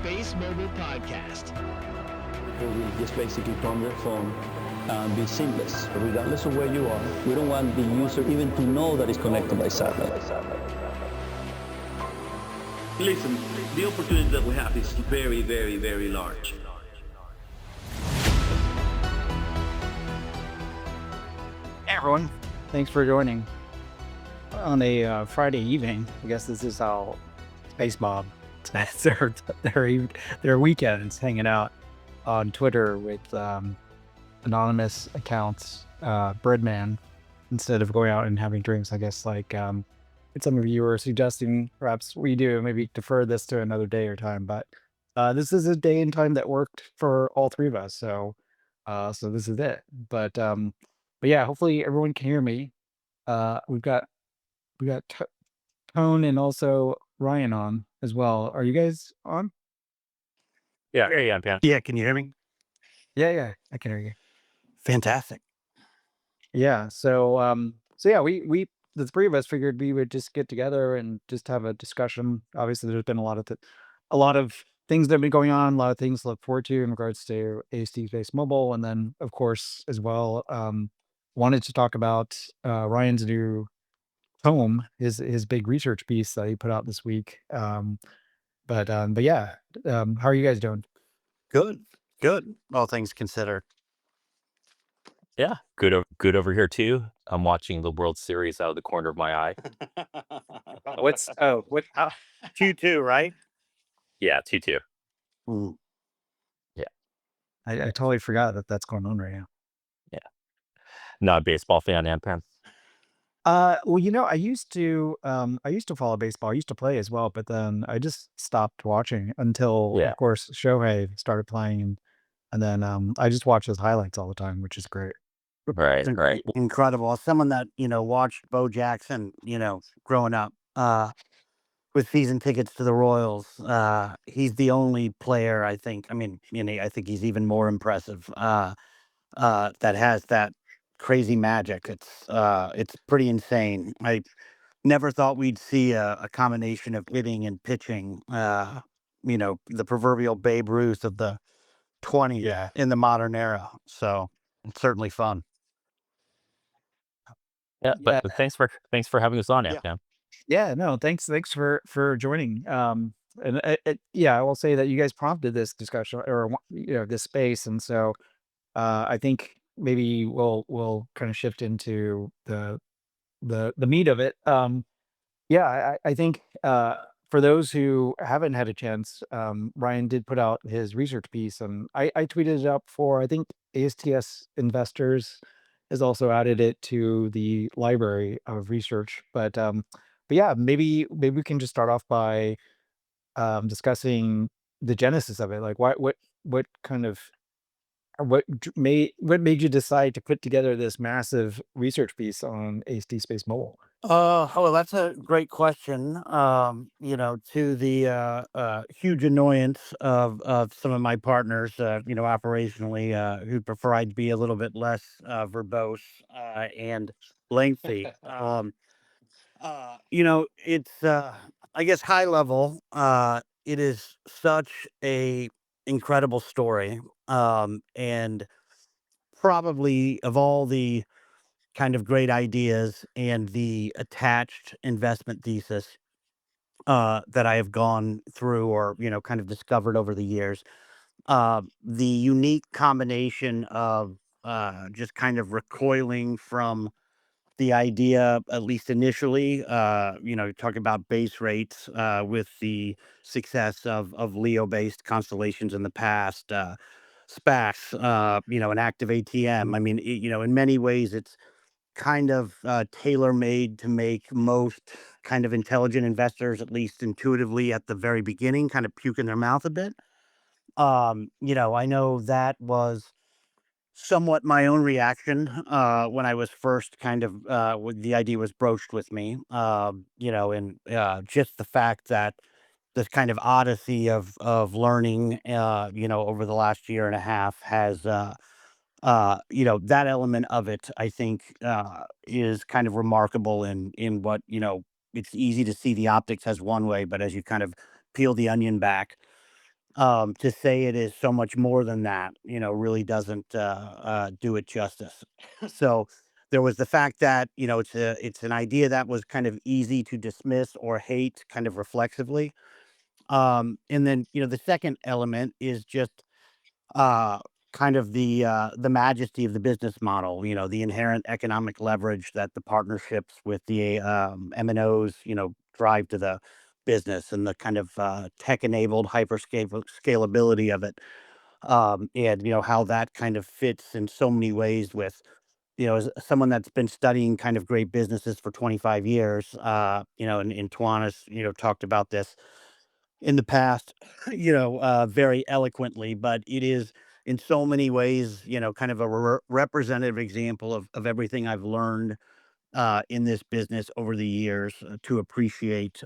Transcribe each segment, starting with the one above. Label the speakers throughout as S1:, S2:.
S1: Space Mobile Podcast.
S2: We just basically from their phone be seamless, regardless of where you are. We don't want the user even to know that it's connected by satellite. Listen, the opportunity that we have is very, very, very large.
S3: Hey everyone, thanks for joining on a Friday evening. I guess this is how Space Mob spends their weekends hanging out on Twitter with anonymous accounts, Breadman, instead of going out and having drinks. I guess some of you are suggesting perhaps we do maybe defer this to another day or time, but this is a day and time that worked for all three of us, so this is it. But yeah, hopefully everyone can hear me. We got Toan and also Ryan on as well. Are you guys on?
S4: Yeah, Anpanman.
S5: Yeah, can you hear me?
S3: Yeah, I can hear you.
S5: Fantastic.
S3: Yeah, so yeah, we the three of us figured we would just get together and just have a discussion. Obviously, there's been a lot of things that have been going on, a lot of things to look forward to in regards to AST Space Mobile, and then of course as well, wanted to talk about Ryan's new tome, his big research piece that he put out this week. But yeah, how are you guys doing?
S5: Good. All things considered.
S4: Yeah, good over here too. I'm watching the World Series out of the corner of my eye.
S3: What?
S5: 2-2, right?
S4: Yeah, 2-2.
S5: Mm.
S3: I totally forgot that that's going on right now.
S4: Yeah, not a baseball fan, Anpan.
S3: Well, I used to follow baseball. I used to play as well, but then I just stopped watching until,
S4: Yeah.
S3: of course, Shohei started playing, and then I just watch his highlights all the time, which is great.
S4: Right.
S5: Incredible. As someone that, watched Bo Jackson, growing up, with season tickets to the Royals, he's the only player I think, I think he's even more impressive, that has that crazy magic. It's pretty insane. I never thought we'd see a combination of hitting and pitching, the proverbial Babe Ruth of the 20s in the modern era. So it's certainly fun.
S4: Yeah, but thanks for having us on,
S5: Yeah.
S4: Anpan.
S3: Yeah, no, thanks for joining. And yeah, I will say that you guys prompted this discussion or this space, and so I think maybe we'll kind of shift into the meat of it. Yeah, I think for those who haven't had a chance, Ryan did put out his research piece, and I tweeted it up for, I think ASTS Investors has also added it to the library of research. But yeah, maybe we can just start off by discussing the genesis of it. Like, what kind of what made you decide to put together this massive research piece on AST Space Mobile?
S5: Well, that's a great question. To the huge annoyance of some of my partners, operationally, who prefer I'd be a little bit less verbose and lengthy. It's I guess high level. It is such a incredible story, and probably of all the kind of great ideas and the attached investment thesis that I have gone through or, kind of discovered over the years. The unique combination of just kind of recoiling from the idea, at least initially, talking about base rates with the success of Leo based constellations in the past, SPACs, an active ATM. I mean, in many ways, it's kind of tailor-made to make most kind of intelligent investors, at least intuitively at the very beginning, kind of puke in their mouth a bit. I know that was somewhat my own reaction when I was first kind of when the idea was broached with me. And just the fact that this kind of odyssey of learning, over the last year and a half has that element of it, I think, is kind of remarkable in what, it's easy to see the optics as one way, but as you kind of peel the onion back, To say it is so much more than that, really doesn't do it justice. So there was the fact that it's an idea that was kind of easy to dismiss or hate, kind of reflexively. And then the second element is just uh, kind of the majesty of the business model. The inherent economic leverage that the partnerships with the M&Os drive to the business, and the kind of tech enabled scalability of it, and how that kind of fits in so many ways with as someone that's been studying kind of great businesses for 25 years. And Toan has talked about this in the past, very eloquently, but it is in so many ways, kind of a representative example of everything I've learned in this business over the years, to appreciate,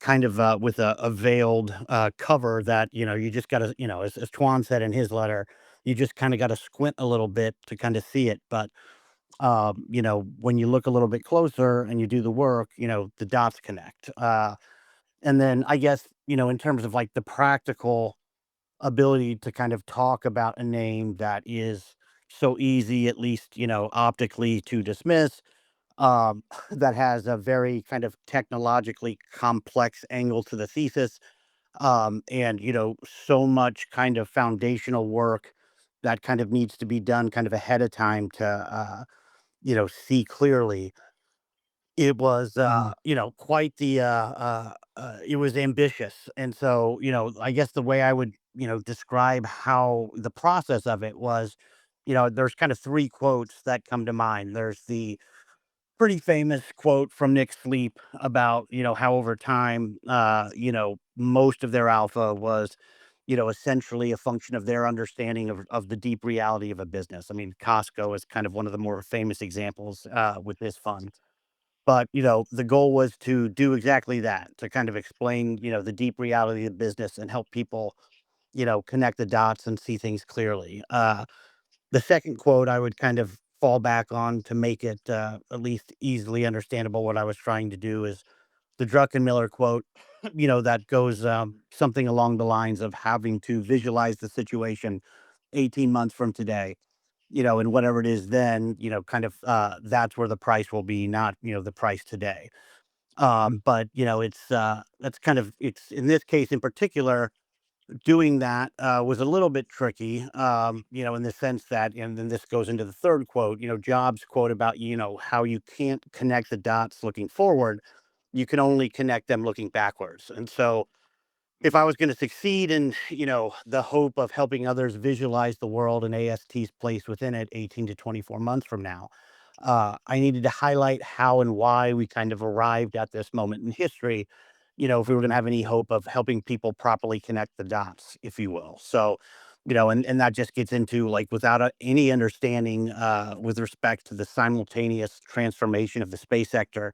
S5: kind of with a veiled cover that, you just got to, as Twan said in his letter, you just kind of got to squint a little bit to kind of see it. But, when you look a little bit closer and you do the work, the dots connect. And then I guess, in terms of like the practical ability to kind of talk about a name that is so easy, at least, optically, to dismiss, that has a very kind of technologically complex angle to the thesis, and, so much kind of foundational work that kind of needs to be done kind of ahead of time to, see clearly. It was,
S3: Mhm.
S5: quite it was ambitious. And so, I guess the way I would, describe how the process of it was, there's kind of three quotes that come to mind. There's the pretty famous quote from Nick Sleep about, how over time, most of their alpha was, essentially a function of their understanding of the deep reality of a business. I mean, Costco is kind of one of the more famous examples with this fund. But, the goal was to do exactly that, to kind of explain, the deep reality of business and help people, connect the dots and see things clearly. The second quote I would kind of fall back on to make it at least easily understandable what I was trying to do is the Druckenmiller quote, that goes something along the lines of having to visualize the situation 18 months from today, and whatever it is then, kind of, that's where the price will be, not, the price today.
S3: Mm.
S5: But, that's kind of, it's in this case in particular, doing that was a little bit tricky, in the sense that, and then this goes into the third quote, Jobs' quote about, how you can't connect the dots looking forward. You can only connect them looking backwards. And so, if I was going to succeed in, the hope of helping others visualize the world and AST's place within it 18 to 24 months from now, I needed to highlight how and why we kind of arrived at this moment in history, if we were going to have any hope of helping people properly connect the dots, if you will. So, and that just gets into like without any understanding with respect to the simultaneous transformation of the space sector,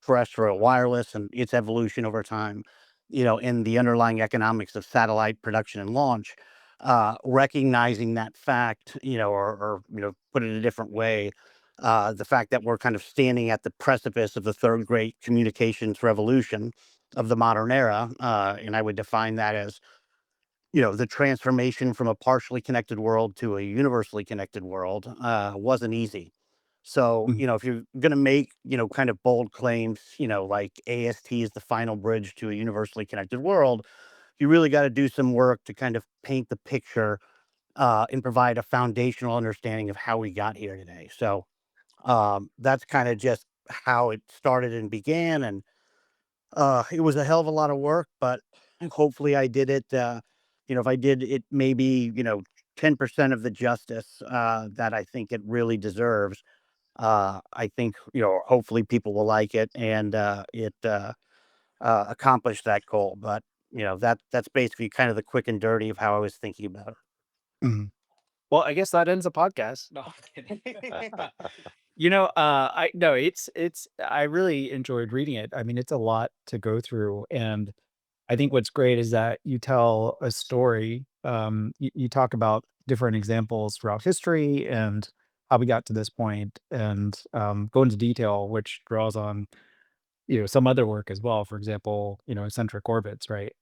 S5: terrestrial wireless, and its evolution over time, in the underlying economics of satellite production and launch, recognizing that fact, or put it a different way, the fact that we're kind of standing at the precipice of the third great communications revolution of the modern era, and I would define that as the transformation from a partially connected world to a universally connected world, wasn't easy. So,
S3: Mm.
S5: if you're going to make, kind of bold claims, like AST is the final bridge to a universally connected world, you really got to do some work to kind of paint the picture, and provide a foundational understanding of how we got here today. So, that's kind of just how it started and began. And it was a hell of a lot of work, but hopefully I did it. If I did it, maybe 10% of the justice that I think it really deserves. I think hopefully people will like it, and it accomplish that goal. But that's basically kind of the quick and dirty of how I was thinking about
S3: Mhm. Well, I guess that ends the podcast. No, I'm kidding.
S5: it.
S3: I no, it's I really enjoyed reading it. I mean, it's a lot to go through, and I think what's great is that you tell a story. You talk about different examples throughout history and how we got to this point, and go into detail, which draws on some other work as well. For example, eccentric orbits, right?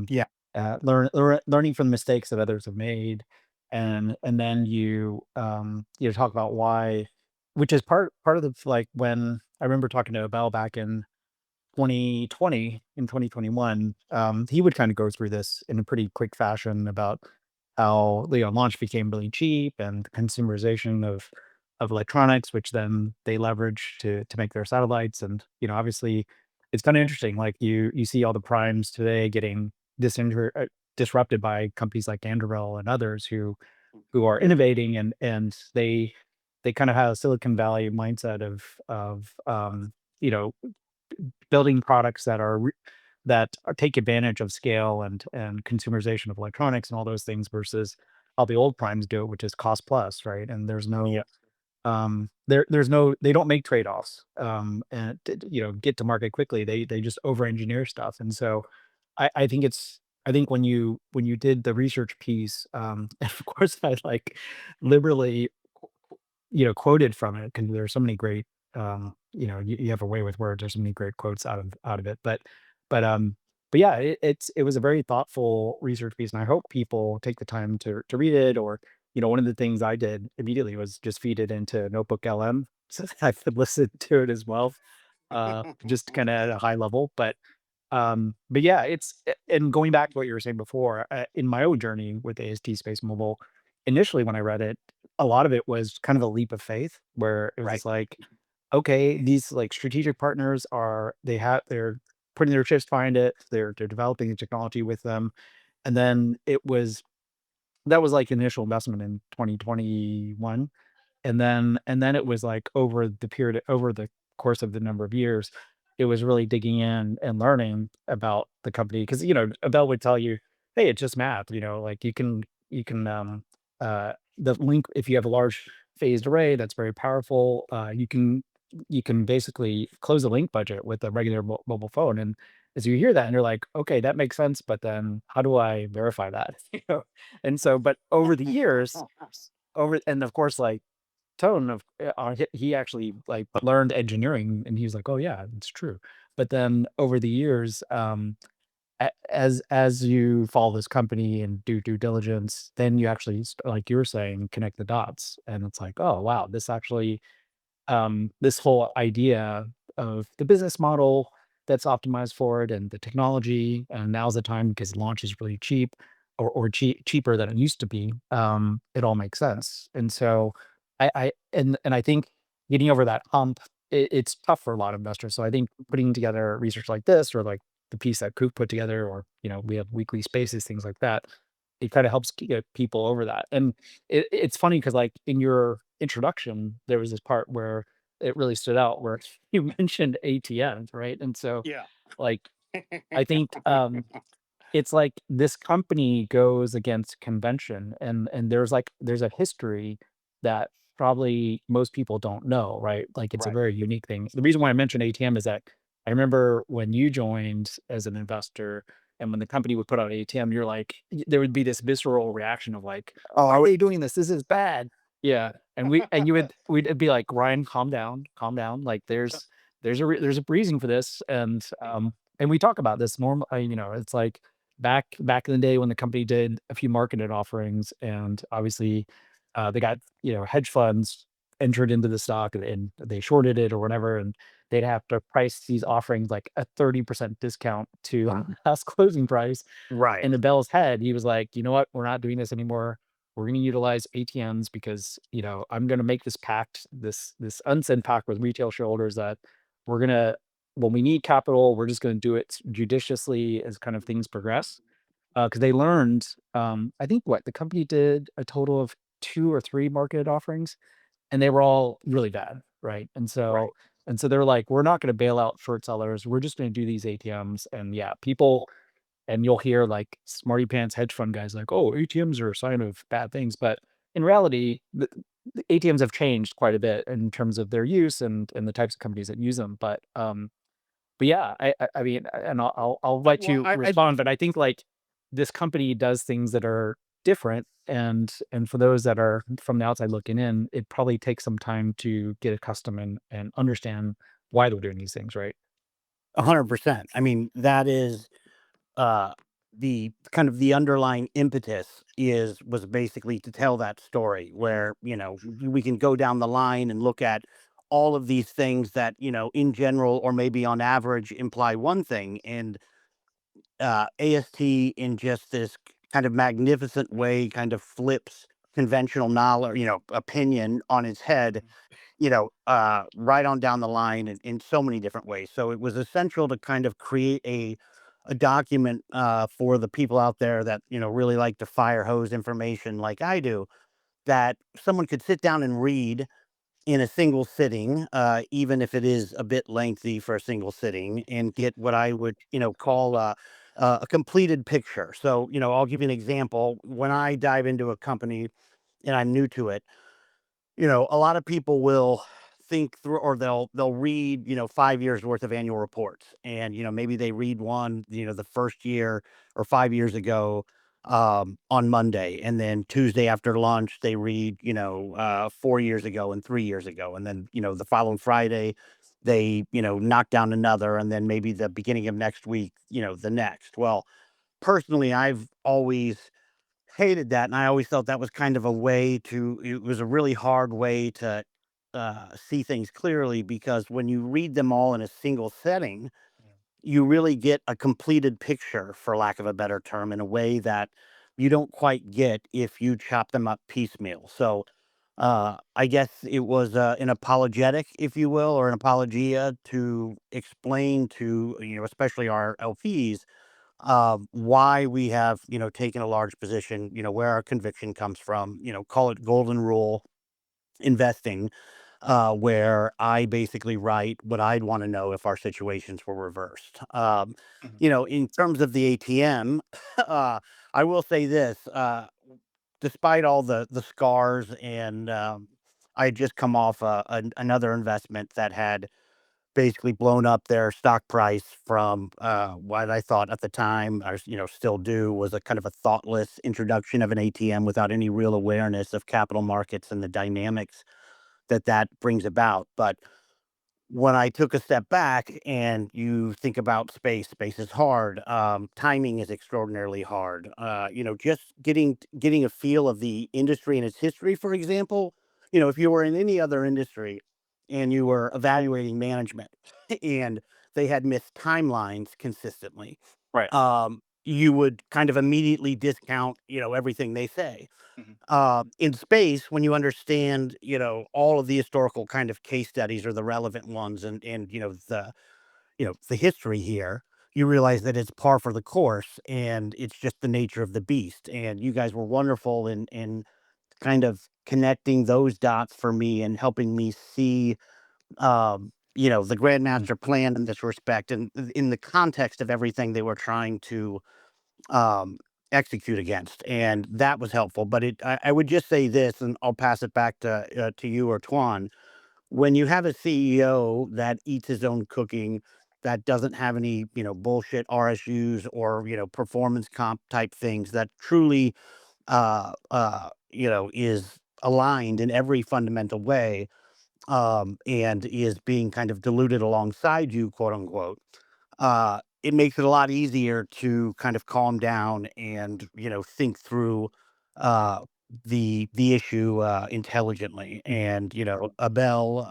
S5: Yeah.
S3: learning from the mistakes that others have made, and then you talk about why, which is part of the, like, when I remember talking to Abel back in 2020, in 2021, he would kind of go through this in a pretty quick fashion about how, launch became really cheap, and the consumerization of electronics, which then they leverage to make their satellites. And obviously, it's kind of interesting. Like, you see all the primes today getting disrupted by companies like Anduril and others who are innovating, and they kind of have a Silicon Valley mindset of you know building products that take advantage of scale and consumerization of electronics and all those things, versus how the old primes do it, which is cost plus, right? And there's no there's no, they don't make trade-offs, and get to market quickly. They just over engineer stuff. And so I think when you did the research piece, and of course I like liberally quoted from it, because there's so many great, you have a way with words. There's so many great quotes out of it. But but yeah, it was a very thoughtful research piece, and I hope people take the time to read it. Or one of the things I did immediately was just feed it into Notebook LM, so that I could listen to it as well, just kind of at a high level. But yeah, and going back to what you were saying before, in my own journey with AST Space Mobile, initially when I read it, a lot of it was kind of a leap of faith, where it was
S5: Right.
S3: just like, okay, these like strategic partners they're putting their chips behind it, they're developing the technology with them, and then that was like initial investment in 2021. And then it was like over the course of the number of years, it was really digging in and learning about the company, because Abel would tell you, hey, it's just math. Like, the link, if you have a large phased array that's very powerful, you can basically close the link budget with a regular mobile phone. And as you hear that, and you're like, okay, that makes sense, but then how do I verify that? And so, but over the years, and of course, like, Tone he actually, like, learned engineering, and he was like, "Oh yeah, it's true." But then over the years, as you follow this company and do due diligence, then you actually, like you were saying, connect the dots, and it's like, oh wow, this whole idea of the business model that's optimized for it, and the technology, and now's the time because launch is really cheap, or cheaper than it used to be. It all makes sense. And so and I think getting over that hump, it's tough for a lot of investors. So I think putting together research like this, or like the piece that Coop put together, or we have weekly spaces, things like that, it kind of helps get people over that. And it's funny because, like, in your introduction, there was this part where it really stood out, where you mentioned ATMs, right? And so,
S5: Yeah.
S3: like, I think, it's like this company goes against convention, and there's a history that probably most people don't know, right? Like, it's a
S5: Right.
S3: very unique thing. The reason why I mentioned ATM is that I remember when you joined as an investor, and when the company would put out ATM, you're like, there would be this visceral reaction of like,
S5: Oh,
S3: why are they doing this? This is bad. Yeah. And we'd be like, Ryan, calm down, calm down. Like, there's a reason for this. And we talk about this normal, it's like, back in the day when the company did a few marketed offerings, and obviously, they got, hedge funds entered into the stock, and they shorted it or whatever, and they'd have to price these offerings like a 30% discount to last closing price.
S5: right.
S3: In the Bell's head, he was like, you know what, we're not doing this anymore. We're going to utilize ATMs, because I'm going to make this unsent pact with retail shareholders, that we're going to, when we need capital, we're just going to do it judiciously as kind of things progress. Because they learned, I think, what the company did a total of two or three marketed offerings, and they were all really bad, right? And
S5: Right.
S3: so they're like, we're not going to bail out short sellers. We're just going to do these ATMs. And yeah, people, and you'll hear like smarty pants hedge fund guys like, oh, ATMs are a sign of bad things. But in reality, the ATMs have changed quite a bit in terms of their use, and the types of companies that use them. But yeah, I mean, and I'll let
S5: Well,
S3: you respond, but I think, like, this company does things that are different, and for those that are from the outside looking in, it probably takes some time to get accustomed and understand why they're doing these things, right?
S5: 100%. I mean, that is, uh, the kind of the underlying impetus was basically to tell that story where, we can go down the line and look at all of these things that, in general or maybe on average imply one thing. And AST in just this kind of magnificent way kind of flips conventional knowledge, opinion on its head, right on down the line in so many different ways. So it was essential to kind of create a document for the people out there that, really like to fire hose information like I do, that someone could sit down and read in a single sitting, even if it is a bit lengthy for a single sitting, and get what I would, call a completed picture. So, I'll give you an example. When I dive into a company and I'm new to it, a lot of people will think through, or they'll read, 5 years worth of annual reports, and maybe they read one, the first year or 5 years ago, on Monday, and then Tuesday after lunch they read, 4 years ago and 3 years ago, and then the following Friday they knock down another, and then maybe the beginning of next week, the next. Well, personally, I've always hated that, and I always felt that was kind of a way to it was a really hard way to, see things clearly, because when you read them all in a single setting, you really get a completed picture, for lack of a better term, in a way that you don't quite get if you chop them up piecemeal. So, I guess it was, an apologetic, if you will, or an apologia to explain to, especially our LPs, why we have, taken a large position, where our conviction comes from, call it golden rule investing, where I basically write what I'd want to know if our situations were reversed. In terms of the ATM, I will say this, despite all the scars, and I had just come off another investment that had basically blown up their stock price from, what I thought at the time, I still do, was a kind of a thoughtless introduction of an ATM without any real awareness of capital markets and the dynamics that brings about. But when I took a step back and you think about space is hard. Timing is extraordinarily hard. Just getting a feel of the industry and its history, for example. If you were in any other industry and you were evaluating management and they had missed timelines consistently,
S3: Right.
S5: you would kind of immediately discount, everything they say.
S3: Mhm.
S5: In space, when you understand, all of the historical kind of case studies or the relevant ones, and the history here, you realize that it's par for the course, and it's just the nature of the beast. And you guys were wonderful in kind of connecting those dots for me and helping me see, the
S3: Mm.
S5: Grandmaster plan in this respect, and in the context of everything they were trying to um, execute against, and that was helpful. But I would just say this, and I'll pass it back to you or Twan. When you have a CEO that eats his own cooking, that doesn't have any, bullshit RSUs or performance comp type things, that truly is aligned in every fundamental way, and is being kind of diluted alongside you, quote unquote, it makes it a lot easier to kind of calm down and, think through uh, the issue intelligently.
S3: Mm.
S5: And Abel,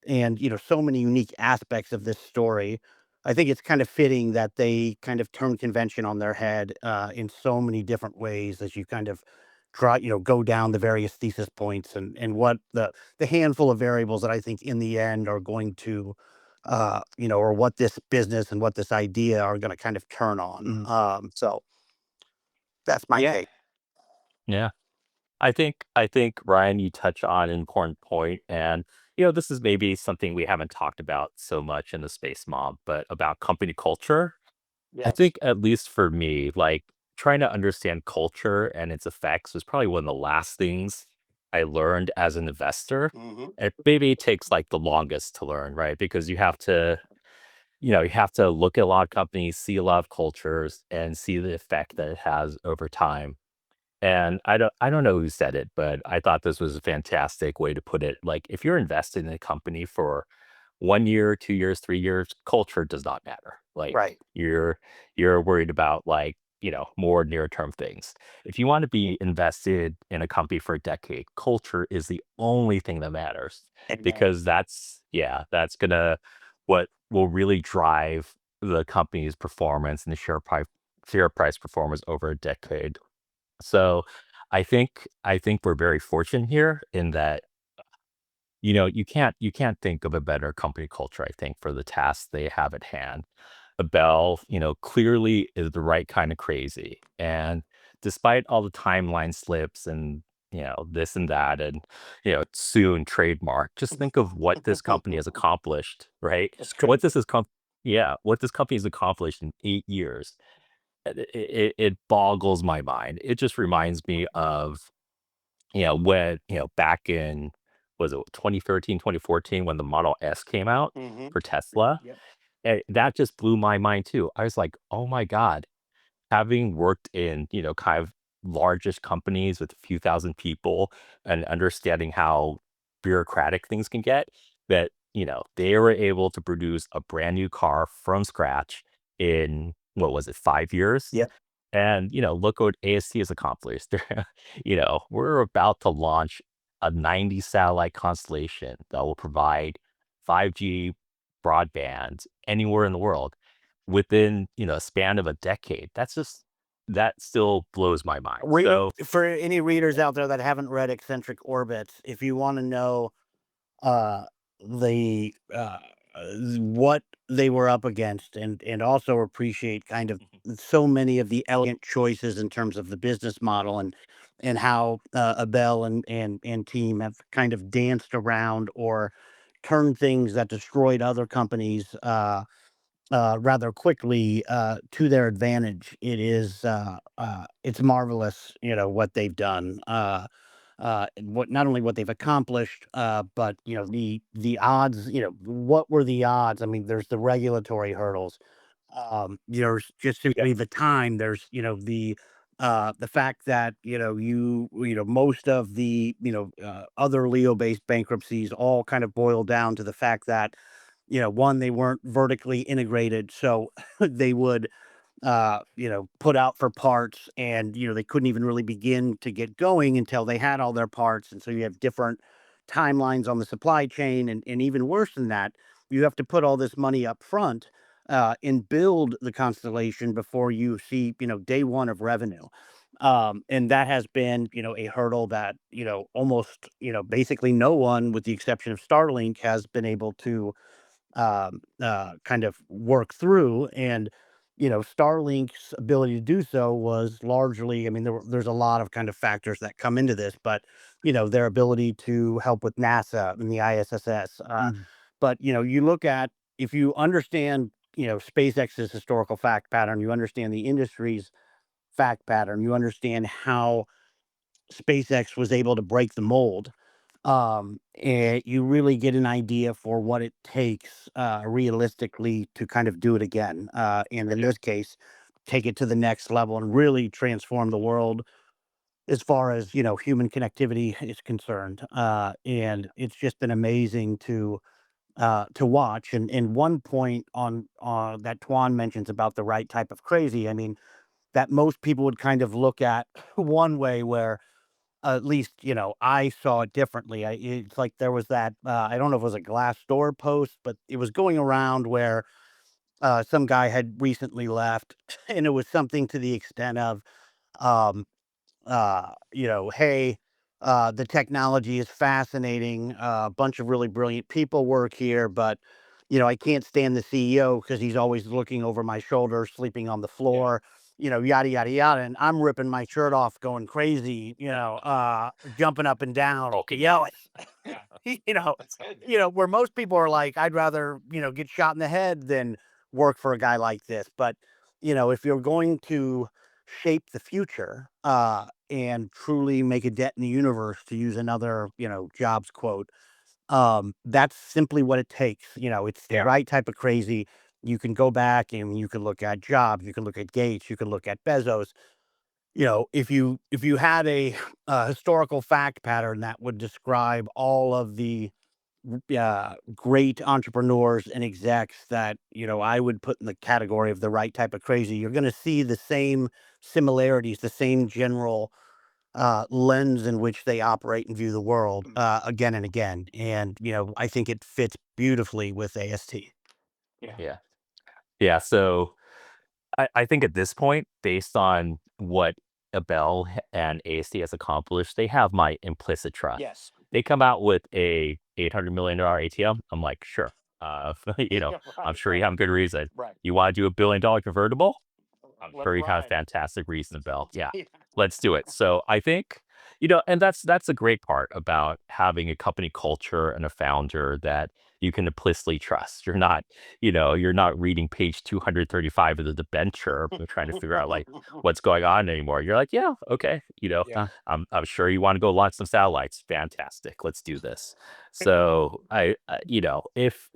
S5: and so many unique aspects of this story. I think it's kind of fitting that they kind of turn convention on their head in so many different ways, as you kind of try, go down the various thesis points, and what the handful of variables that I think in the end are going to, or what this business and what this idea are going to kind of turn on.
S3: Mm.
S5: So that's my
S3: Yeah.
S5: take.
S4: Yeah. I think Ryan, you touch on an important point, and this is maybe something we haven't talked about so much in the Space Mob, but about company culture. I
S5: Yes.
S4: think at least for me, like trying to understand culture and its effects was probably one of the last things I learned as an investor.
S5: Hmm.
S4: And maybe it takes like the longest to learn, right? Because you have to look at a lot of companies, see a lot of cultures, and see the effect that it has over time. And I don't know who said it, but I thought this was a fantastic way to put it. Like if you're invested in a company for 1 year, 2 years, 3 years, culture does not matter. Like
S5: Right.
S4: you're worried about like more near term things. If you want to be invested in a company for a decade, culture is the only thing that matters
S5: Amen.
S4: because that's gonna what will really drive the company's performance and the share price performance over a decade. So I think we're very fortunate here in that you can't think of a better company culture, I think, for the tasks they have at hand. Abel, clearly is the right kind of crazy. And despite all the timeline slips and this and that and soon trademark, just think of what this company has accomplished, right?
S5: It's
S4: What
S5: great.
S4: this is yeah, what this company has accomplished in 8 years. It boggles my mind. It just reminds me of when, back in, was it 2013, 2014, when the Model S came out
S5: Hmm.
S4: for Tesla,
S5: Yep.
S4: that just blew my mind too. I was like, "Oh my god." Having worked in, kind of largest companies with a few thousand people and understanding how bureaucratic things can get, that, they were able to produce a brand new car from scratch in, what was it, 5 years?
S5: Yep.
S4: And, look what AST has accomplished. We're about to launch a 90 satellite constellation that will provide 5G broadband anywhere in the world within, a span of a decade. That still blows my mind. So,
S5: For any readers
S4: yeah.
S5: out there that haven't read Eccentric Orbits, if you want to know uh, the what they were up against, and also appreciate kind of so many of the elegant choices in terms of the business model, and how Abel and team have kind of danced around or turned things that destroyed other companies rather quickly to their advantage. It's marvelous, what they've done. What not only what they've accomplished, but the odds. What were the odds? I mean, there's the regulatory hurdles. There's just
S4: Yeah.
S5: simply the time. There's the fact that most of the other Leo based bankruptcies all kind of boil down to the fact that one, they weren't vertically integrated, so they would put out for parts, and they couldn't even really begin to get going until they had all their parts, and so you have different timelines on the supply chain, and even worse than that, you have to put all this money up front and build the constellation before you see day one of revenue. And that has been a hurdle that almost basically no one, with the exception of Starlink, has been able to kind of work through. And Starlink's ability to do so was largely, I mean, there's a lot of kind of factors that come into this, but their ability to help with NASA and the ISS. But you look at, if you understand SpaceX's historical fact pattern, you understand the industry's fact pattern, you understand how SpaceX was able to break the mold, and you really get an idea for what it takes realistically to kind of do it again. And in this case, take it to the next level and really transform the world as far as human connectivity is concerned. And it's just been amazing to watch. And one point on that Tuan mentions about the right type of crazy. I mean, that most people would kind of look at one way, where at least, I saw it differently. It's like there was that, I don't know if it was a Glassdoor post, but it was going around where some guy had recently left, and it was something to the extent of, um, hey, the technology is fascinating. A bunch of really brilliant people work here, but I can't stand the CEO because he's always looking over my shoulder, sleeping on the floor, yada yada yada. And I'm ripping my shirt off, going crazy, jumping up and down,
S4: Okay.
S5: yelling.
S4: Yeah.
S5: you know,
S4: That's good.
S5: where most people are like, I'd rather get shot in the head than work for a guy like this. But if you're going to shape the future, and truly make a dent in the universe, to use another, Jobs quote, that's simply what it takes. It's the
S4: Yeah.
S5: right type of crazy. You can go back and you can look at Jobs, you can look at Gates, you can look at Bezos. If you had a historical fact pattern that would describe all of the great entrepreneurs and execs that I would put in the category of the right type of crazy. You're going to see the same similarities, the same general lens in which they operate and view the world again and again. And I think it fits beautifully with AST.
S4: Yeah. Yeah. So I think at this point, based on what Abel and AST has accomplished, they have my implicit trust.
S5: Yes.
S4: They come out with a $800 million ATM. I'm like, sure. You know, I'm
S5: Right,
S4: sure you have good reason.
S5: right.
S4: You want to do $1 billion convertible? I'm
S5: Let's
S4: sure you have
S5: ride.
S4: fantastic reason, Bell. Yeah,
S5: Yeah.
S4: let's do it. So I think, and that's a great part about having a company culture and a founder that you can implicitly trust. You're not reading page 235 of the debenture, but trying to figure out like what's going on anymore. You're like, yeah, okay,
S5: Yeah.
S4: I'm sure you want to go launch some satellites. Fantastic, let's do this. So if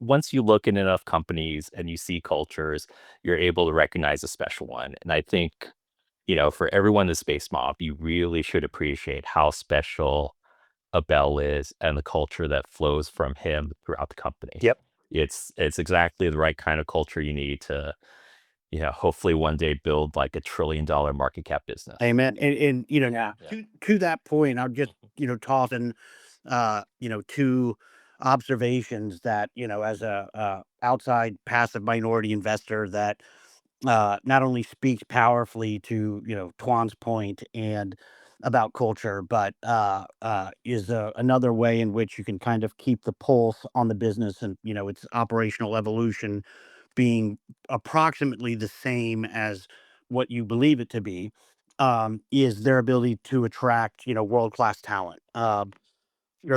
S4: once you look in enough companies and you see cultures, you're able to recognize a special one. And I think, for everyone in the space mob, you really should appreciate how special Abel is and the culture that flows from him throughout the company.
S5: Yep.
S4: It's exactly the right kind of culture you need to, hopefully one day build like $1 trillion market cap business.
S5: Amen. And
S3: Yeah.
S4: Yeah.
S5: to that point, I'll just toss in two observations that as a outside passive minority investor that not only speaks powerfully to Tuan's point and about culture, but is another way in which you can kind of keep the pulse on the business and its operational evolution being approximately the same as what you believe it to be, is their ability to attract world class talent.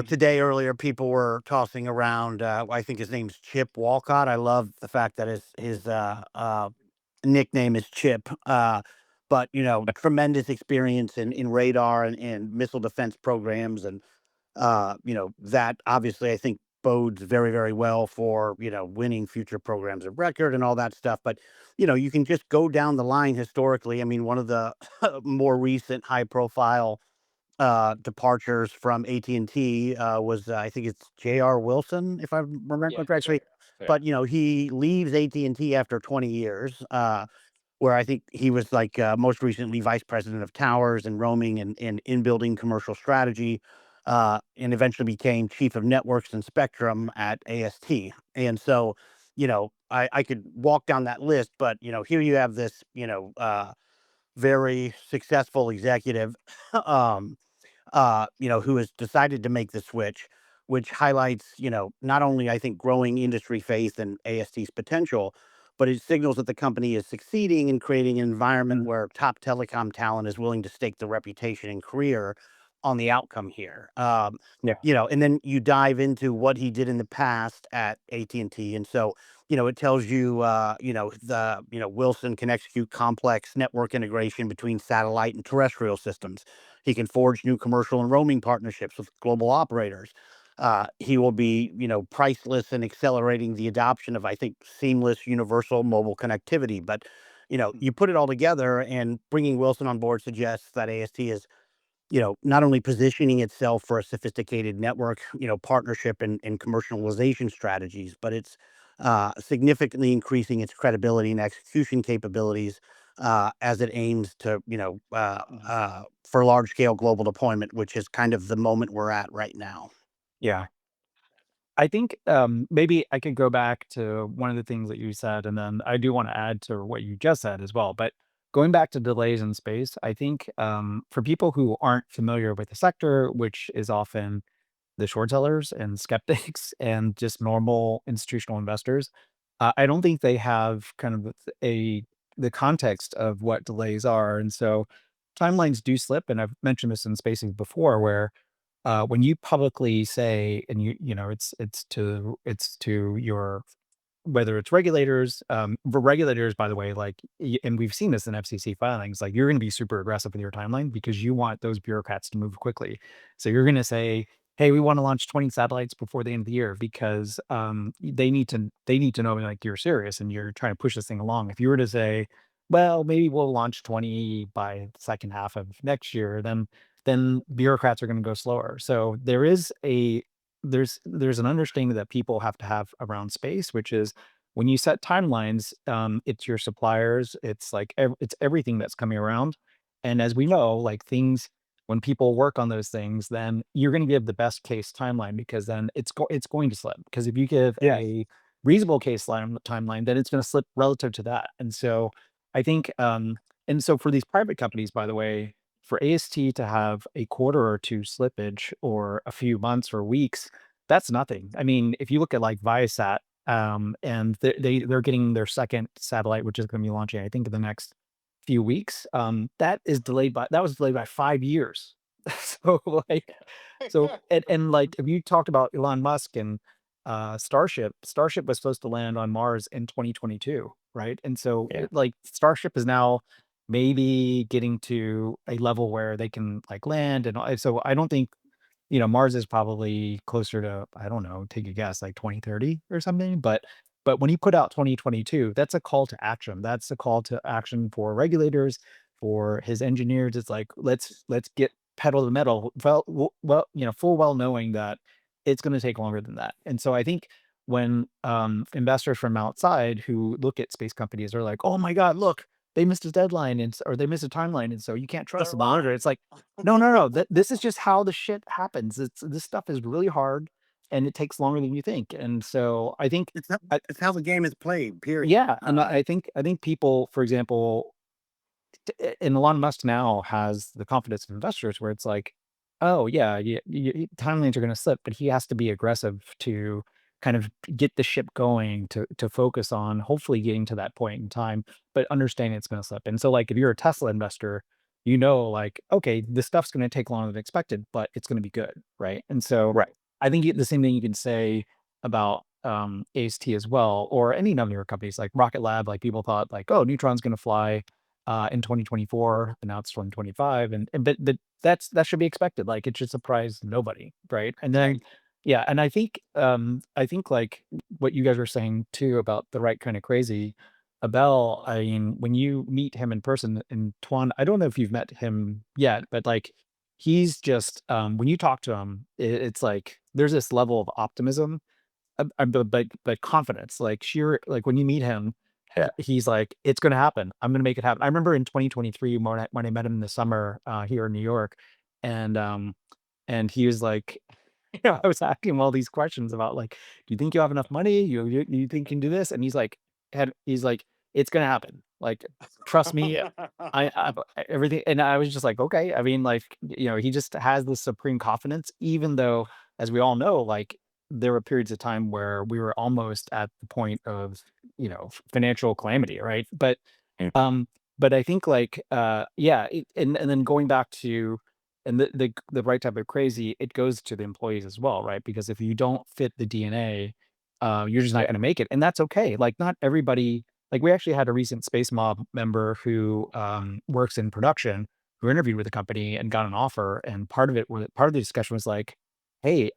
S5: Today earlier people were tossing around. I think his name's Chip Walcott. I love the fact that his nickname is Chip. But tremendous experience in radar and missile defense programs, and that obviously I think bodes very, very well for winning future programs of record and all that stuff. But you can just go down the line historically. I mean, one of the more recent high profile departures from AT&T was I think it's J.R. Wilson, if I remember correctly. But he leaves AT&T after 20 years. Where I think he was like most recently vice president of towers and roaming and in building commercial strategy, and eventually became chief of networks and spectrum at AST. And so, I could walk down that list, but here you have this, very successful executive, um, who has decided to make the switch, which highlights, not only I think growing industry faith and AST's potential, but it signals that the company is succeeding in creating an environment where top telecom talent is willing to stake the reputation and career on the outcome here.
S3: Yeah.
S5: And then you dive into what he did in the past at AT&T, and T, and so it tells you, Wilson can execute complex network integration between satellite and terrestrial systems. He can forge new commercial and roaming partnerships with global operators. He will be, priceless in accelerating the adoption of, I think, seamless universal mobile connectivity. But, you put it all together, and bringing Wilson on board suggests that AST is not only positioning itself for a sophisticated network, partnership and commercialization strategies, but it's significantly increasing its credibility and execution capabilities as it aims to, for large scale global deployment, which is kind of the moment we're at right now.
S3: Yeah. I think maybe I could go back to one of the things that you said, and then I do want to add to what you just said as well. But going back to delays in space, I think for people who aren't familiar with the sector, which is often the short sellers and skeptics and just normal institutional investors, I don't think they have kind of a the context of what delays are, and so timelines do slip. And I've mentioned this in spacing before, where when you publicly say, and it's to your whether it's regulators, for regulators, by the way, like, and we've seen this in FCC filings, like you're going to be super aggressive with your timeline because you want those bureaucrats to move quickly. So you're going to say, "Hey, we want to launch 20 satellites before the end of the year," because they need to know like you're serious and you're trying to push this thing along. If you were to say, "Well, maybe we'll launch 20 by the second half of next year," then bureaucrats are going to go slower. So there is there's an understanding that people have to have around space, which is when you set timelines, it's your suppliers, it's like it's everything that's coming around. And as we know, like things when people work on those things, then you're going to give the best case timeline because then it's going to slip. Because if you give
S5: Yes.
S3: a reasonable timeline, then it's going to slip relative to that. And so I think, and so for these private companies, by the way, for AST to have a quarter or two slippage or a few months or weeks, that's nothing. I mean, if you look at like Viasat, and they're getting their second satellite, which is going to be launching, I think, in the next few weeks. That was delayed by 5 years. So like, and like if you talked about Elon Musk and Starship was supposed to land on Mars in 2022, right? And so
S4: Yeah.
S3: like Starship is now maybe getting to a level where they can like land, and so I don't think Mars is probably closer to, I don't know, take a guess, like 2030 or something. But when you put out 2022, that's a call to action. That's a call to action for regulators, for his engineers. It's like let's get pedal to the metal. Well, full well knowing that it's going to take longer than that. And so I think when investors from outside who look at space companies are like, oh my God, look, they missed a deadline or they missed a timeline, and so you can't trust the monitor. It's like, no, no, no. This is just how the shit happens. This stuff is really hard, and it takes longer than you think. And so I think,
S5: It's how the game is played. Period.
S3: yeah, and I think people, for example, and Elon Musk now has the confidence of investors where it's like, oh yeah, timelines are going to slip, but he has to be aggressive to kind of get the ship going to focus on hopefully getting to that point in time, but understanding it's going to slip. And so like if you're a Tesla investor, like, okay, this stuff's going to take longer than expected, but it's going to be good, right? And so
S4: Right.
S3: I think the same thing you can say about AST as well, or any number of companies like Rocket Lab. Like people thought like, oh, Neutron's going to fly in 2024, and now it's 2025, but that should be expected. Like it should surprise nobody, right? And then yeah, and I think like what you guys were saying too about the right kind of crazy. Abel, I mean, when you meet him in person, and Toan, I don't know if you've met him yet, but like he's just when you talk to him, it's like there's this level of optimism, but confidence, like sheer, like when you meet him,
S4: Yeah.
S3: he's like, it's going to happen. I'm going to make it happen. I remember in 2023 when I met him in the summer here in New York, and he was like, I was asking him all these questions about like, do you think you have enough money? You think you can do this? And he's like, it's going to happen. Like, trust me. I everything, and I was just like, okay. I mean, like, he just has this supreme confidence, even though, as we all know, like there were periods of time where we were almost at the point of, financial calamity, right?
S4: Mm.
S3: Um, but I think like, yeah, and then going back to, and the right type of crazy, it goes to the employees as well, right? Because if you don't fit the DNA, you're just not
S4: Yeah.
S3: going to make it, and that's okay. Like not everybody. Like we actually had a recent Space Mob member who works in production, who interviewed with the company and got an offer, and part of the discussion was like, hey,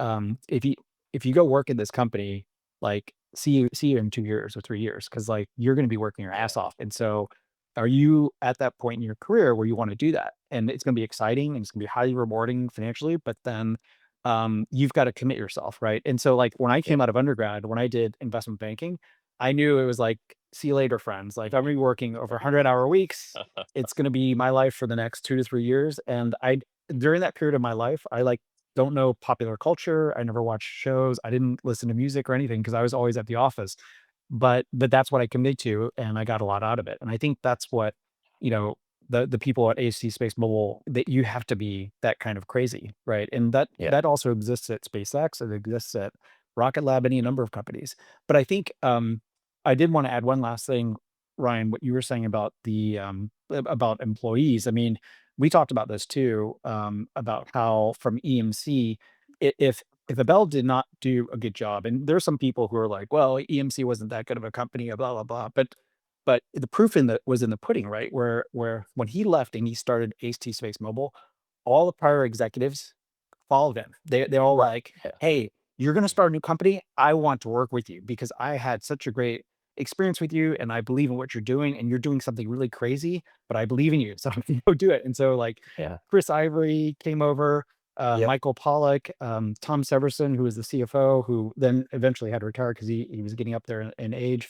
S3: if you go work in this company, like see you in 2 years or 3 years, because like you're going to be working your ass off. And so are you at that point in your career where you want to do that? And it's going to be exciting and it's going to be highly rewarding financially, but then you've got to commit yourself, right? And so like when I
S4: Yeah.
S3: came out of undergrad, when I did investment banking, I knew it was like, see you later, friends. Like I'm gonna be working over 100-hour weeks. It's going to be my life for the next 2 to 3 years. And during that period of my life, I like don't know popular culture. I never watched shows. I didn't listen to music or anything because I was always at the office. But that's what I committed to, and I got a lot out of it. And I think that's what, you know, the people at AC Space Mobile, that you have to be that kind of crazy, right? And that
S4: Yeah.
S3: that also exists at SpaceX. It exists at Rocket Lab, any number of companies. But I think I did want to add one last thing, Ryan, what you were saying about the about employees. I mean, we talked about this too, about how from EMC, if Abel did not do a good job, and there's some people who are like, well, EMC wasn't that good of a company, blah blah blah. But the proof in the was in the pudding, right? Where when he left and he started HT Space Mobile, all the prior executives followed him. They're all like,
S4: Yeah.
S3: hey, you're gonna start a new company. I want to work with you because I had such a great experience with you, and I believe in what you're doing, and you're doing something really crazy, but I believe in you. So go do it. And so like
S4: Yeah.
S3: Chris Ivory came over,
S5: Yep.
S3: Michael Pollock, Tom Severson, who was the CFO, who then eventually had to retire because he was getting up there in age.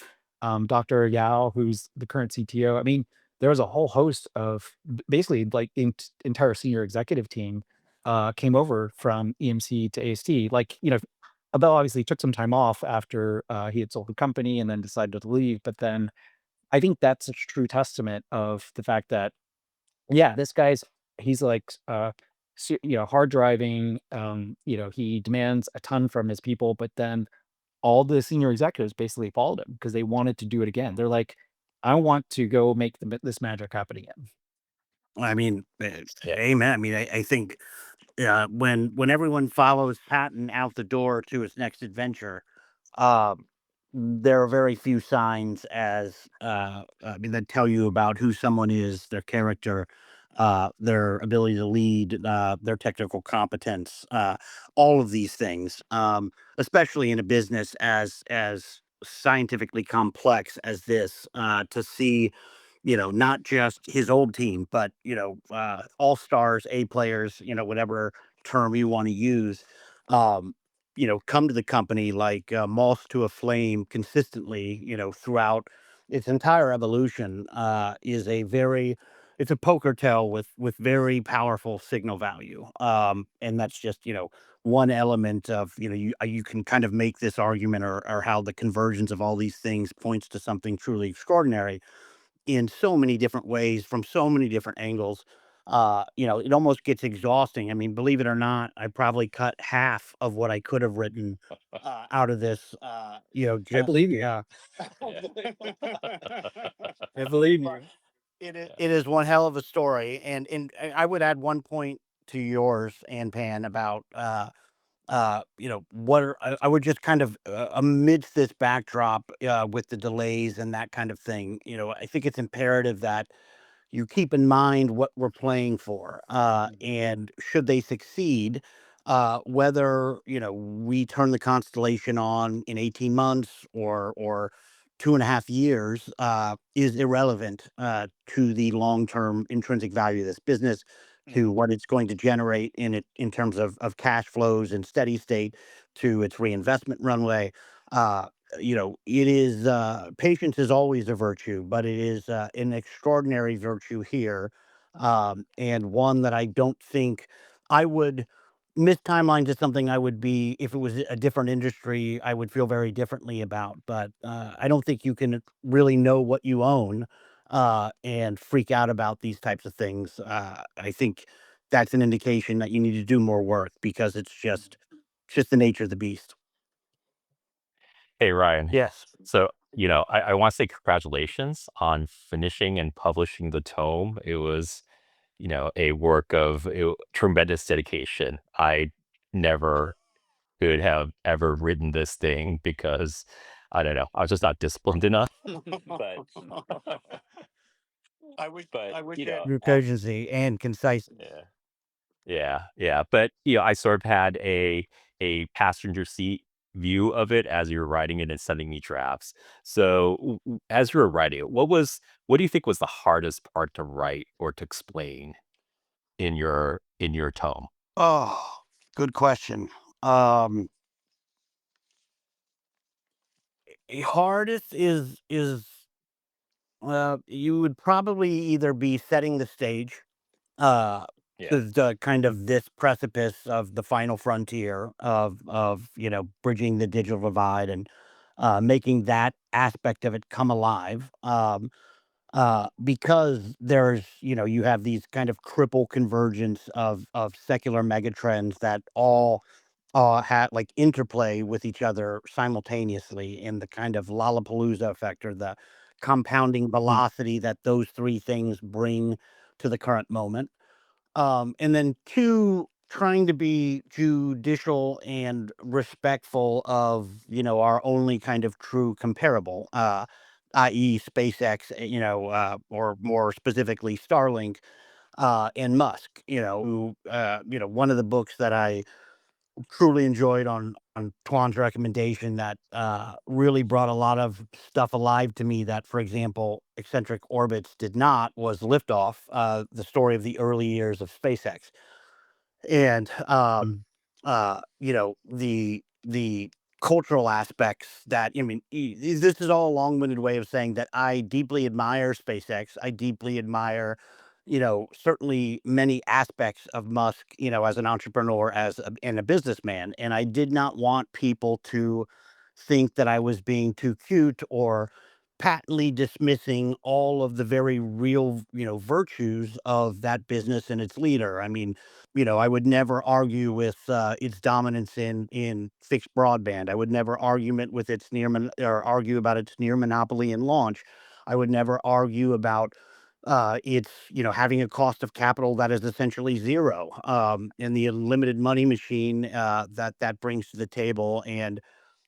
S3: Dr. Yao, who's the current CTO. I mean, there was a whole host of basically like the entire senior executive team came over from EMC to AST. Like, Abel obviously took some time off after he had sold the company and then decided to leave. But then I think that's a true testament of the fact that, yeah, this guy's he's like hard driving. He demands a ton from his people, but then all the senior executives basically followed him because they wanted to do it again. They're like, I want to go make this magic happen again.
S5: I mean,
S4: Yeah.
S5: amen. I mean, I think when everyone follows Patton out the door to his next adventure, uh, there are very few signs I mean, that tell you about who someone is, their character, their ability to lead, their technical competence, all of these things, especially in a business as scientifically complex as this, to see not just his old team, but all stars, A players, whatever term you want to use, um, come to the company like moths to a flame consistently, throughout its entire evolution, is it's a poker tell with very powerful signal value, and that's just one element of you can kind of make this argument, or how the convergence of all these things points to something truly extraordinary in so many different ways from so many different angles. It almost gets exhausting. I mean, believe it or not, I probably cut half of what I could have written out of this.
S3: I
S5: Just
S3: believe you.
S5: yeah.
S4: Yeah.
S3: I believe
S5: But
S3: you.
S5: it is one hell of a story, and I would add one point to yours, Anpan, about I would just kind of amidst this backdrop, with the delays and that kind of thing. I think it's imperative that you keep in mind what we're playing for, and should they succeed, whether we turn the constellation on in 18 months or 2.5 years, is irrelevant, to the long-term intrinsic value of this business, to what it's going to generate in terms of cash flows and steady state, to its reinvestment runway. It is, patience is always a virtue, but it is an extraordinary virtue here, and one that I don't think I would miss. Timelines is something I would be, if it was a different industry, I would feel very differently about. But I don't think you can really know what you own, and freak out about these types of things. I think that's an indication that you need to do more work, because it's just the nature of the beast.
S4: Hey, Ryan.
S5: Yes.
S4: So, I want to say congratulations on finishing and publishing the tome. It was, a work of tremendous dedication. I never could have ever written this thing because I don't know, I was just not disciplined enough. But,
S5: I wish
S4: you
S5: you
S4: know,
S5: Through cogency and conciseness.
S4: yeah. Yeah, yeah, but, I sort of had a passenger seat view of it as you were writing it and sending me drafts. So, as you were writing it, what do you think was the hardest part to write or to explain in your tome?
S5: Oh, good question. Um, Hardest is you would probably either be setting the stage, uh,
S4: Yeah.
S5: to the kind of this precipice of the final frontier of bridging the digital divide, and making that aspect of it come alive. Because you have these kind of triple convergence of secular megatrends that all have like interplay with each other simultaneously, in the kind of Lollapalooza effect, or the compounding velocity that those three things bring to the current moment. And then two, trying to be judicial and respectful of our only kind of true comparable, i.e. SpaceX, or more specifically Starlink, and Musk. One of the books that I truly enjoyed on Toan's recommendation, that really brought a lot of stuff alive to me that, for example, Eccentric Orbits did not, was Liftoff, the story of the early years of SpaceX. and the cultural aspects that, I mean, this is all a long-winded way of saying that I deeply admire SpaceX. I deeply admire, certainly many aspects of Musk, as an entrepreneur, and a businessman. And I did not want people to think that I was being too cute or patently dismissing all of the very real, virtues of that business and its leader. I mean, I would never argue with its dominance in fixed broadband. I would never argument with its or argue about its near monopoly in launch. I would never argue about its having a cost of capital that is essentially zero, and the unlimited money machine that brings to the table, and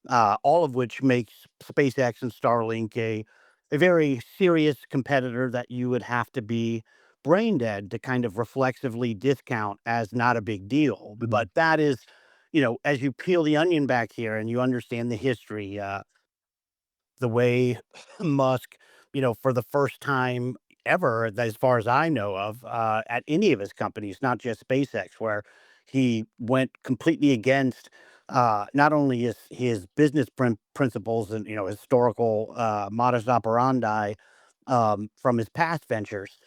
S5: all of which makes SpaceX and Starlink a very serious competitor that you would have to be brain dead to kind of reflexively discount as not a big deal. But that is, as you peel the onion back here and you understand the history, the way Musk, for the first time ever, as far as I know of, at any of his companies, not just SpaceX, where he went completely against not only his business principles and historical modus operandi from his past ventures,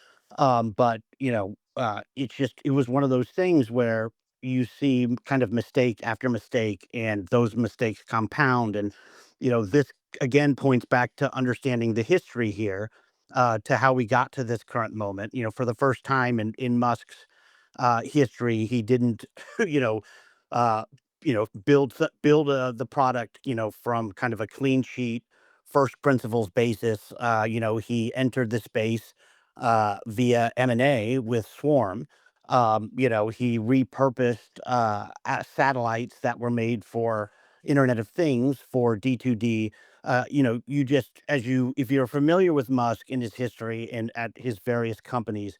S5: but it was one of those things where you see kind of mistake after mistake, and those mistakes compound, and this again points back to understanding the history here, to how we got to this current moment. For the first time in Musk's history, he didn't, you know, uh, build the product, from kind of a clean sheet, first principles basis. He entered the space via M&A with Swarm. He repurposed satellites that were made for Internet of Things for D2D. You just, if you're familiar with Musk and his history and at his various companies,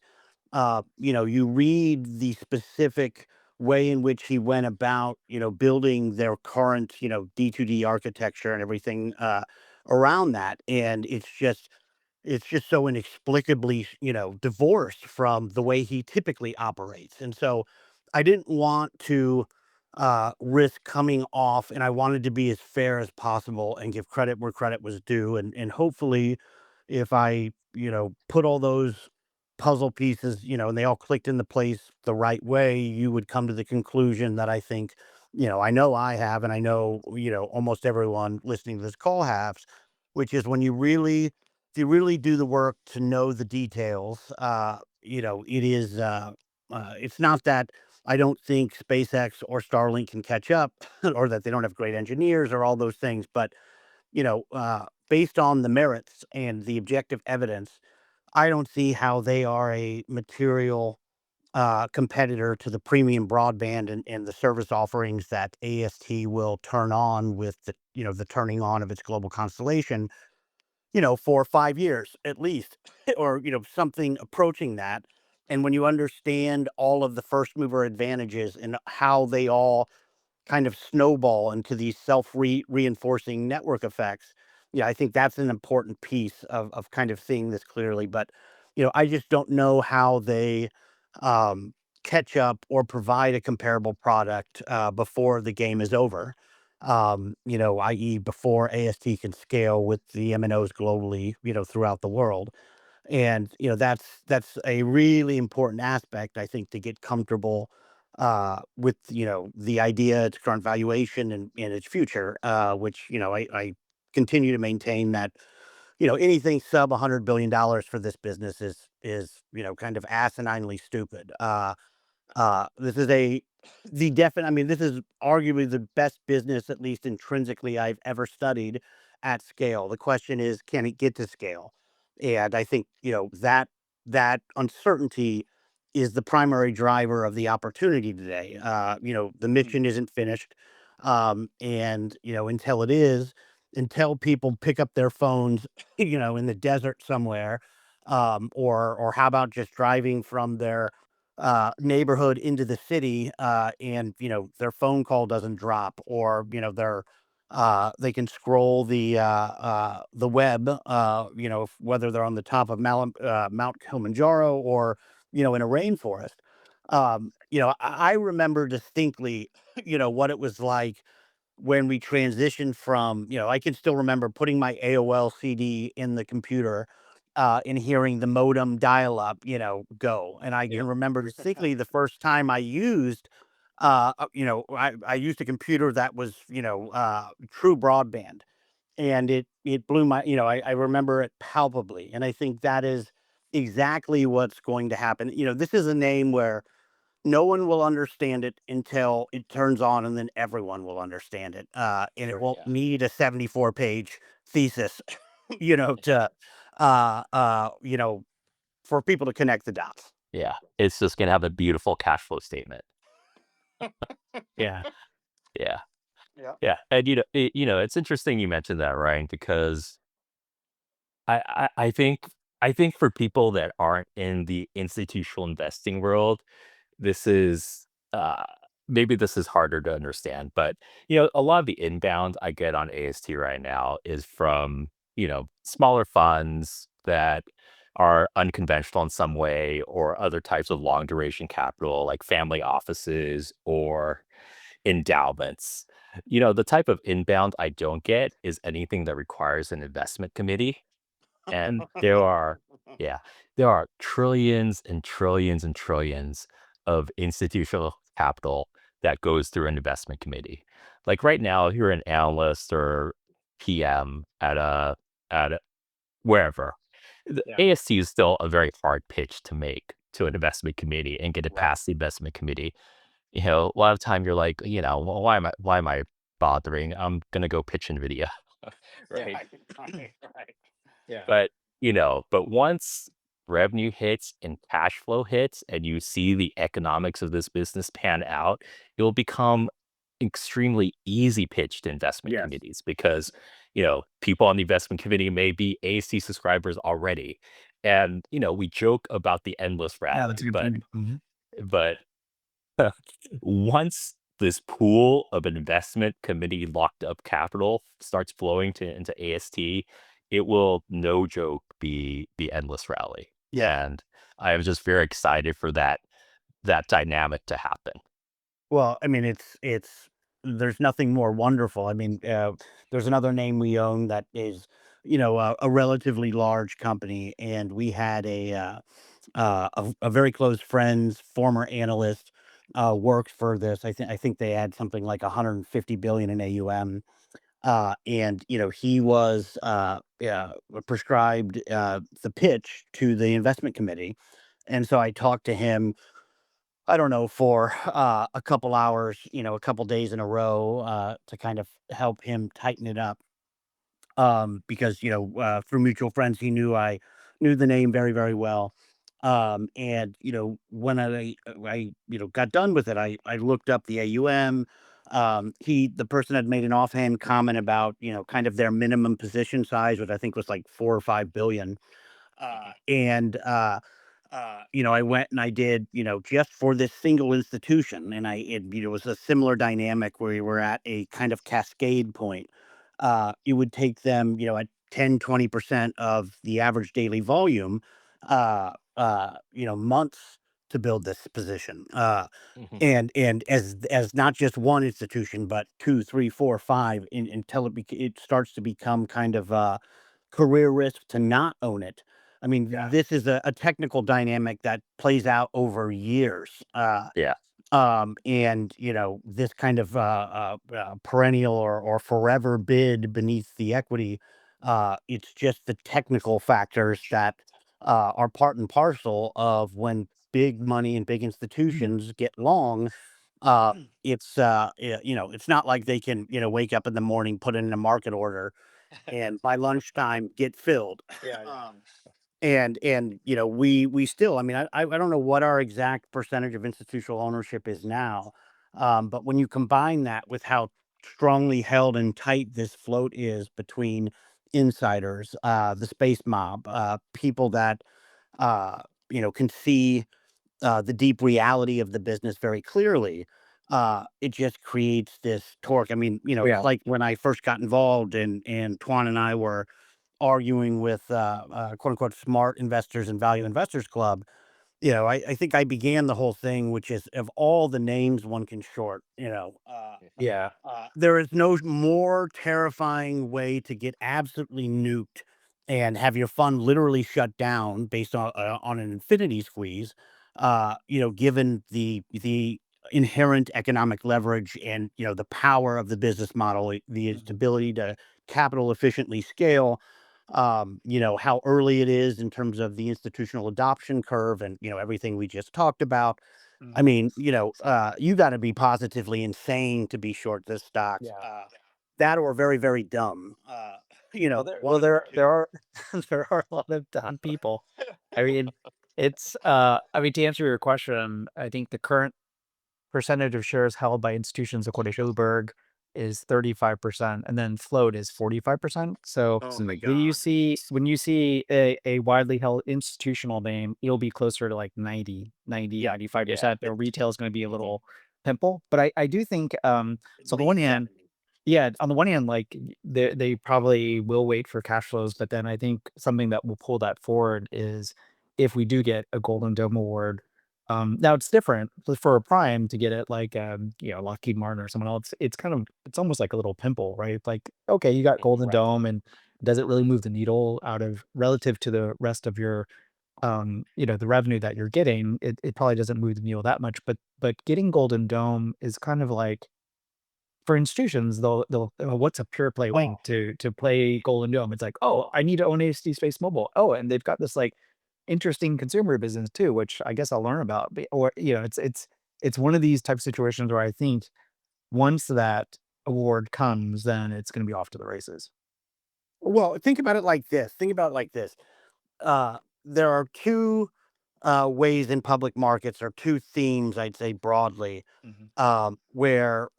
S5: you read the specific way in which he went about, building their current, D2D architecture and everything around that. And it's just so inexplicably, divorced from the way he typically operates. And so I didn't want to risk coming off, and I wanted to be as fair as possible and give credit where credit was due. And hopefully, if I, put all those puzzle pieces, and they all clicked into place the right way, you would come to the conclusion that I think, I know I have, and I know, almost everyone listening to this call has, which is when if you really do the work to know the details, it's not that I don't think SpaceX or Starlink can catch up, or that they don't have great engineers or all those things, but based on the merits and the objective evidence, I don't see how they are a material competitor to the premium broadband and the service offerings that AST will turn on with the turning on of its global constellation, for 5 years at least, or, something approaching that. And when you understand all of the first mover advantages and how they all kind of snowball into these reinforcing network effects, yeah, I think that's an important piece of kind of seeing this clearly. But, I just don't know how they um, catch up or provide a comparable product before the game is over. I.e., before AST can scale with the MNOs globally, throughout the world. And that's a really important aspect, I think, to get comfortable with the idea, its current valuation, and its future, which I continue to maintain that anything sub $100 billion for this business is kind of asininely stupid. This is the definite. I mean, this is arguably the best business, at least intrinsically, I've ever studied at scale. The question is, can it get to scale? And I think that uncertainty is the primary driver of the opportunity today. The mission isn't finished, and until it is, until people pick up their phones, in the desert somewhere, or how about just driving from their neighborhood into the city, and their phone call doesn't drop, or they can scroll the web, whether they're on the top of Mount Kilimanjaro or in a rainforest. I remember distinctly, what it was like when we transitioned from, I can still remember putting my AOL CD in the computer, and hearing the modem dial up, go. And I
S3: Yeah.
S5: can remember distinctly the first time I used, I used a computer that was, true broadband, and it blew my, I remember it palpably. And I think that is exactly what's going to happen. This is a name where no one will understand it until it turns on, and then everyone will understand it. And it
S4: Sure.
S5: won't
S4: Yeah.
S5: need a 74-page thesis, to, uh, uh, you know, for people to connect the dots.
S4: Yeah. It's just gonna have a beautiful cash flow statement.
S3: Yeah.
S4: Yeah.
S5: Yeah.
S4: Yeah. And it's interesting you mentioned that, Ryan, because I think for people that aren't in the institutional investing world, this is uh maybe this is harder to understand, but a lot of the inbound I get on AST right now is from smaller funds that are unconventional in some way, or other types of long duration capital like family offices or endowments. The type of inbound I don't get is anything that requires an investment committee. And yeah, there are trillions and trillions and trillions of institutional capital that goes through an investment committee. Like right now, if you're an analyst or PM at wherever, the
S3: Yeah.
S4: ASC is still a very hard pitch to make to an investment committee and get it
S5: Right.
S4: past the investment committee. A lot of time you're like, well, why am I bothering? I'm gonna go pitch NVIDIA,
S5: Yeah.
S4: right?
S5: Right.
S3: Yeah.
S4: But once revenue hits and cash flow hits and you see the economics of this business pan out, it will become extremely easy pitch to investment
S3: Yes.
S4: committees because, people on the investment committee may be AC subscribers already. And, we joke about the endless
S3: Yeah, that's a
S4: rally,
S3: good
S4: but
S3: point. Mhm.
S4: but once this pool of investment committee locked up capital starts flowing into AST, it will, no joke, be the endless rally.
S5: Yeah.
S4: And I am just very excited for that dynamic to happen.
S5: Well, I mean, it's there's nothing more wonderful. I mean, there's another name we own that is, a relatively large company, and we had a very close friend's former analyst, worked for this. I think they had something like 150 billion in AUM. And he was, yeah, prescribed, the pitch to the investment committee. And so I talked to him, I don't know, for, a couple hours, a couple days in a row, to kind of help him tighten it up. Because, through mutual friends, he knew I knew the name very, very well. And, when I got done with it, I looked up the AUM. The person had made an offhand comment about, kind of their minimum position size, which I think was like 4 or 5 billion. And I went and I did, just for this single institution, and it was a similar dynamic where we were at a kind of cascade point. It would take them, at 10, 20% of the average daily volume, months to build this position.
S4: Mhm.
S5: And as not just one institution, but two, three, four, five, until it starts to become kind of career risk to not own it. I mean,
S3: Yeah.
S5: this is a technical dynamic that plays out over years.
S4: Yeah.
S5: And this kind of perennial or forever bid beneath the equity. It's just the technical factors that are part and parcel of when big money and big institutions get long. It's not like they can wake up in the morning, put in a market order, and by lunchtime get filled.
S3: Yeah.
S5: Um, and we still, I mean, I don't know what our exact percentage of institutional ownership is now, but when you combine that with how strongly held and tight this float is between insiders, the space mob, people that can see the deep reality of the business very clearly, it just creates this torque. I mean,
S3: Oh,
S5: it's
S3: yeah.
S5: like when I first got involved, and Tuan and I were arguing with, quote unquote, smart investors and value investors club. I think I began the whole thing, which is of all the names one can short,
S3: Yeah.
S5: there is no more terrifying way to get absolutely nuked and have your fund literally shut down based on an infinity squeeze. Given the inherent economic leverage and the power of the business model, its
S3: Mhm.
S5: ability to capital efficiently scale. How early it is in terms of the institutional adoption curve, and everything we just talked about. I
S3: Mhm.
S5: mean, you got to be positively insane to be short this stock.
S3: Yeah.
S5: That or very, very dumb. One
S3: Well,
S5: of the two.
S3: there are there are a lot of dumb people. I mean, I mean, to answer your question, I think the current percentage of shares held by institutions according to Bloomberg is 35%, and then float is 45%. So
S5: Oh my God.
S3: when you see a widely held institutional name, it'll be closer to like 90,
S5: Yeah.
S3: 95%.
S5: It,
S3: Or retail is going to be a
S5: mhm.
S3: little pimple. But I do think
S5: At
S3: so on the one
S5: least
S3: hand,
S5: 70.
S3: yeah, on the one hand, like they probably will wait for cash flows, but then I think something that will pull that forward is if we do get a Golden Dome award. Now it's different for a prime to get it like Lockheed Martin or someone else. It's almost like a little pimple, right? Like, okay, you got Golden
S5: Right.
S3: Dome, and does it really move the needle out of relative to the rest of your the revenue that you're getting? It probably doesn't move the needle that much, but getting Golden Dome is kind of like for institutions, they'll what's a pure play wing to play Golden Dome? It's like, oh, I need to own ASD Space Mobile. Oh, and they've got this like interesting consumer business too, which I guess I'll learn about. Or it's one of these type of situations where I think once that award comes, then it's going to be off to the races.
S5: Well, think about it like this. Think about it like this. There are two ways in public markets, or two themes, I'd say broadly,
S3: Mhm.
S5: where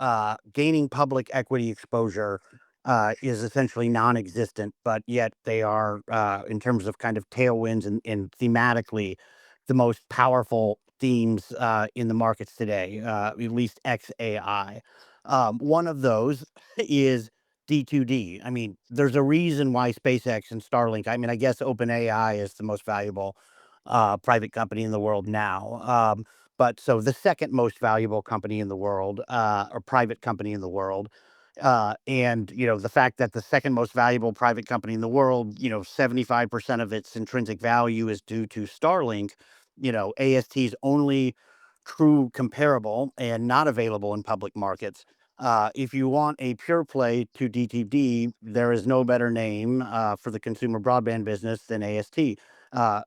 S5: gaining public equity exposure is essentially non-existent, but yet they are, in terms of kind of tailwinds and thematically, the most powerful themes in the markets today, at least XAI. One of those is D2D. I mean, there's a reason why SpaceX and Starlink. I mean, I guess OpenAI is the most valuable private company in the world now. But so the second most valuable company in the world, or private company in the world, and the fact that the second most valuable private company in the world, 75% of its intrinsic value is due to Starlink. AST's only true comparable and not available in public markets. If you want a pure play to DTD, there is no better name for the consumer broadband business than AST. At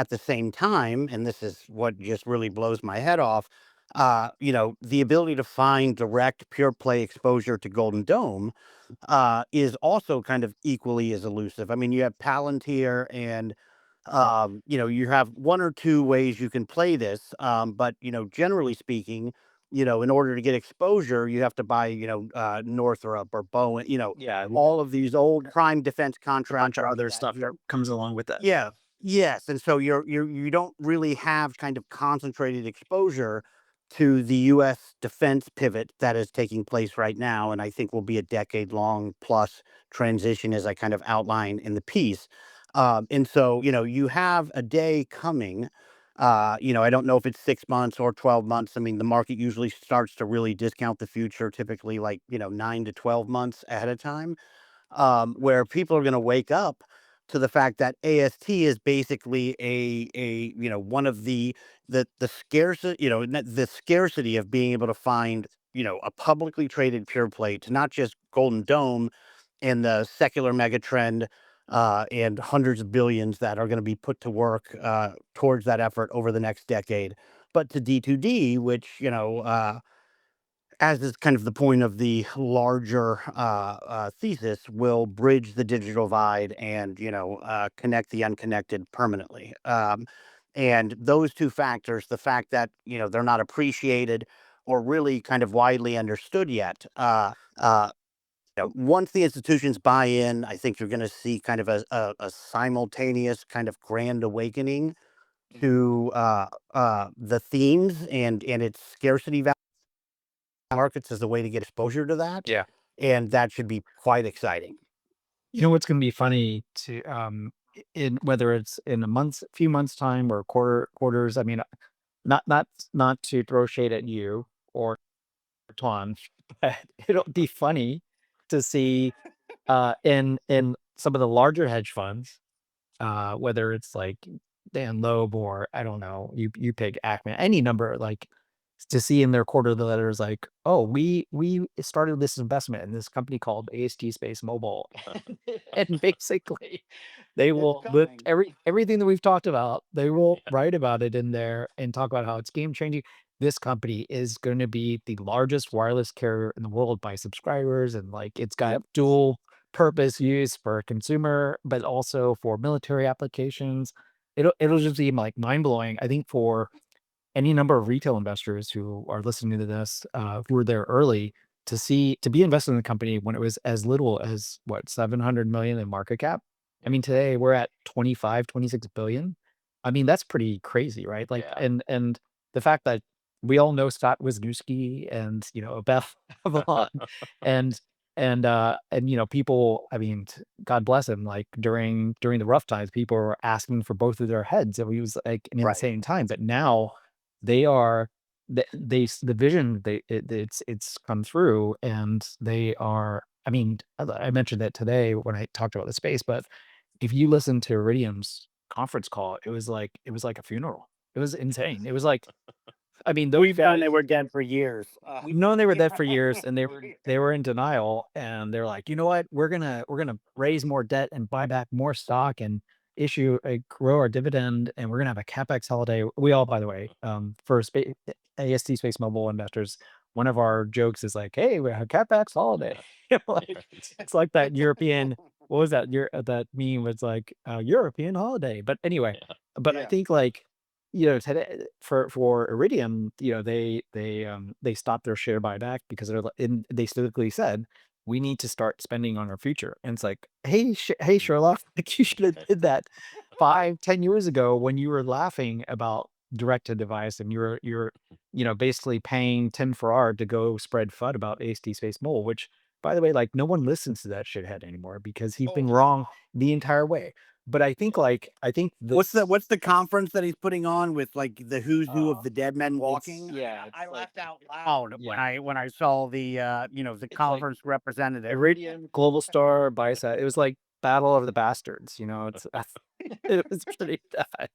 S5: the same time, and this is what just really blows my head off, the ability to find direct pure play exposure to Golden Dome is also kind of equally as elusive. I mean, you have Palantir and you have one or two ways you can play this, but generally speaking, in order to get exposure, you have to buy, Northrop or Boeing,
S3: Yeah,
S5: all of these old prime defense
S3: a bunch of
S5: contractors
S3: other
S5: that
S3: stuff that comes along with that.
S5: yeah. Yes, and so you don't really have kind of concentrated exposure to the U.S. defense pivot that is taking place right now, and I think will be a decade-long plus transition, as I kind of outline in the piece. And so, you have a day coming. I don't know if it's 6 months or 12 months. I mean, the market usually starts to really discount the future, typically like 9 to 12 months ahead of time, where people are going to wake up to the fact that AST is basically a one of the scarcity, the scarcity of being able to find a publicly traded pure play to not just Golden Dome and the secular mega trend, and hundreds of billions that are going to be put to work towards that effort over the next decade, but to D2D, which as is kind of the point of the larger thesis, will bridge the digital divide and connect the unconnected permanently. And those two factors, the fact that they're not appreciated or really kind of widely understood yet. Once the institutions buy in, I think you're going to see kind of a simultaneous kind of grand awakening
S3: Mhm.
S5: to the themes and its scarcity markets as a way to get exposure to that,
S3: Yeah.
S5: and that should be quite exciting.
S3: You know what's going to be funny in whether it's in a month, few months time or quarters. I mean, not to throw shade at you or Toan, but it'll be funny to see in some of the larger hedge funds, whether it's like Dan Loeb or I don't know, you pick Ackman, any number, like to see in their quarterly letters, like, oh, we started this investment in this company called AST Space Mobile, and basically they will lift everything that we've talked about. They will write about it in there and talk about how it's game changing. This company is going to be the largest wireless carrier in the world by subscribers, and like it's got dual purpose use for consumer, but also for military applications. It'll just be like mind blowing. I think for any number of retail investors who are listening to this, who were there early to be invested in the company when it was as little as what 700 million in market cap. I mean, today we're at 25, 26 billion. I mean, that's pretty crazy, right? Like,
S4: Yeah.
S3: and the fact that we all know Scott Wisniewski and Beth Avalon, and people. I mean, God bless him. Like during the rough times, people were asking for both of their heads. It was like an
S5: Right.
S3: insane time. But now they are the vision it's come through, and they are. I mean, I mentioned that today when I talked about the space, but if you listen to Iridium's conference call, it was like a funeral. It was insane. It was like, I mean, those
S5: We've known they
S3: guys,
S5: were dead for years.
S3: we've known they were dead for years, and they were in denial, and they're like, you know what, we're gonna raise more debt and buy back more stock and grow our dividend, and we're gonna have a capex holiday. We all, by the way, for AST Space Mobile investors, one of our jokes is like, hey, we have a capex holiday. Like, it's like that European. What was that? That meme was like European holiday. But anyway, but I think like today for Iridium, they stopped their share buyback because they specifically said we need to start spending on our future. And it's like, hey Sherlock, like you should have did that 5, 10 years ago when you were laughing about direct to device, and you're basically paying Tim Farrar to go spread FUD about AST Space Mole, which by the way, like no one listens to that shithead anymore because he's been wrong the entire way. But I think
S5: What's the conference that he's putting on with like the who's who of the dead men walking?
S3: yeah,
S5: I
S3: it's like
S5: laughed out loud when
S3: yeah.
S5: I saw the the
S3: It's like
S5: conference representative.
S3: Iridium, Global Star, Bicep. It was like Battle of the Bastards. It's it was pretty bad.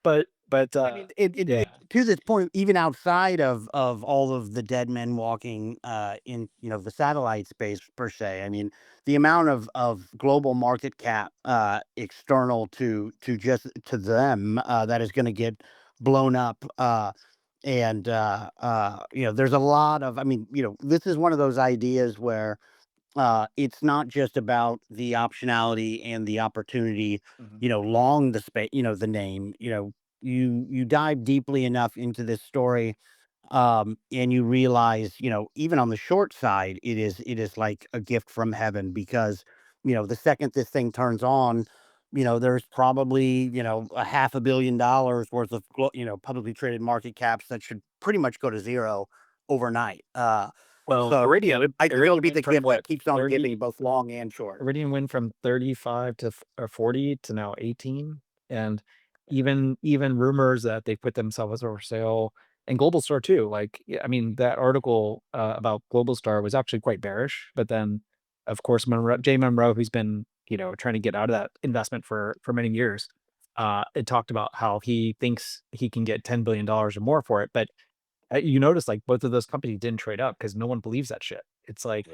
S3: But
S5: I mean,
S3: yeah.
S5: to this point, even outside of all of the dead men walking in the satellite space per se, I mean, the amount of global market cap external to just to them that is going to get blown up. And there's a lot of, I mean, this is one of those ideas where it's not just about the optionality and the opportunity,
S3: Mhm.
S5: long the space, the name, you dive deeply enough into this story, and you realize, even on the short side, it is like a gift from heaven because, the second this thing turns on, there's probably, a $500 million worth of, publicly traded market caps that should pretty much go to zero overnight.
S3: Well,
S5: So
S3: Iridium,
S5: I think it'll be
S3: Iridium
S5: the
S3: from
S5: gift
S3: what
S5: that keeps on
S3: 30
S5: giving, both long and short.
S3: Iridium went from 35 to or 40 to now 18, and even rumors that they put themselves for sale, and Global Star too. Like, yeah, I mean, that article about Global Star was actually quite bearish, but then of course Jay Monroe, who's been trying to get out of that investment for many years, it talked about how he thinks he can get $10 billion or more for it, but you notice like both of those companies didn't trade up because no one believes that shit. It's like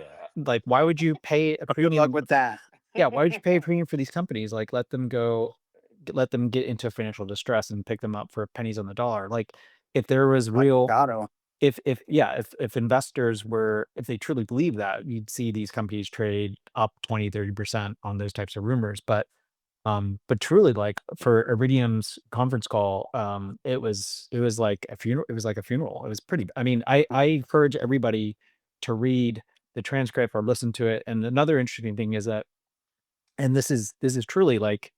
S3: why would you pay a
S5: Good luck
S3: premium?
S5: with that.
S3: Yeah, why would you pay a premium for these companies? Like let them get into financial distress and pick them up for pennies on the dollar. Like if there was
S5: Like
S3: real,
S5: Gatto.
S3: if investors were, if they truly believe that, you'd see these companies trade up 20, 30% on those types of rumors. But truly, like for Iridium's conference call, it was like a funeral. It was like a funeral. It was pretty. I mean, I encourage everybody to read the transcript or listen to it. And another interesting thing is that, and this is truly like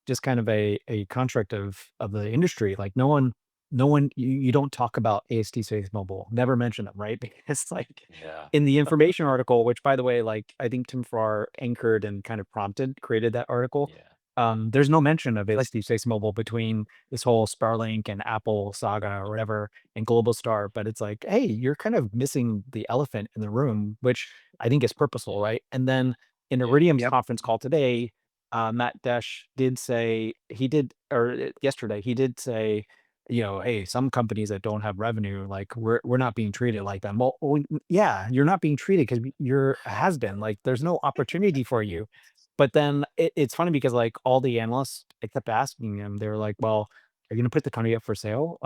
S3: just kind of a construct of the industry. Like no one you don't talk about AST Space Mobile. Never mention them, right? Because like
S4: Yeah.
S3: in the information article, which by the way, like I think Tim Farrar anchored and kind of created that article.
S4: Yeah.
S3: there's no mention of like Steve Space Mobile between this whole Starlink and Apple saga or whatever and Global Star, but it's like, hey, you're kind of missing the elephant in the room, which I think is purposeful, right? And then in Iridium's
S5: Yep.
S3: conference call today, Matt Desch did say yesterday he did say, hey, some companies that don't have revenue, like we're not being treated like that. Well, yeah, you're not being treated because you're a has been. Like there's no opportunity for you. But then it's funny because, like, all the analysts, I kept asking him, they were like, "Well, are you gonna put the company up for sale?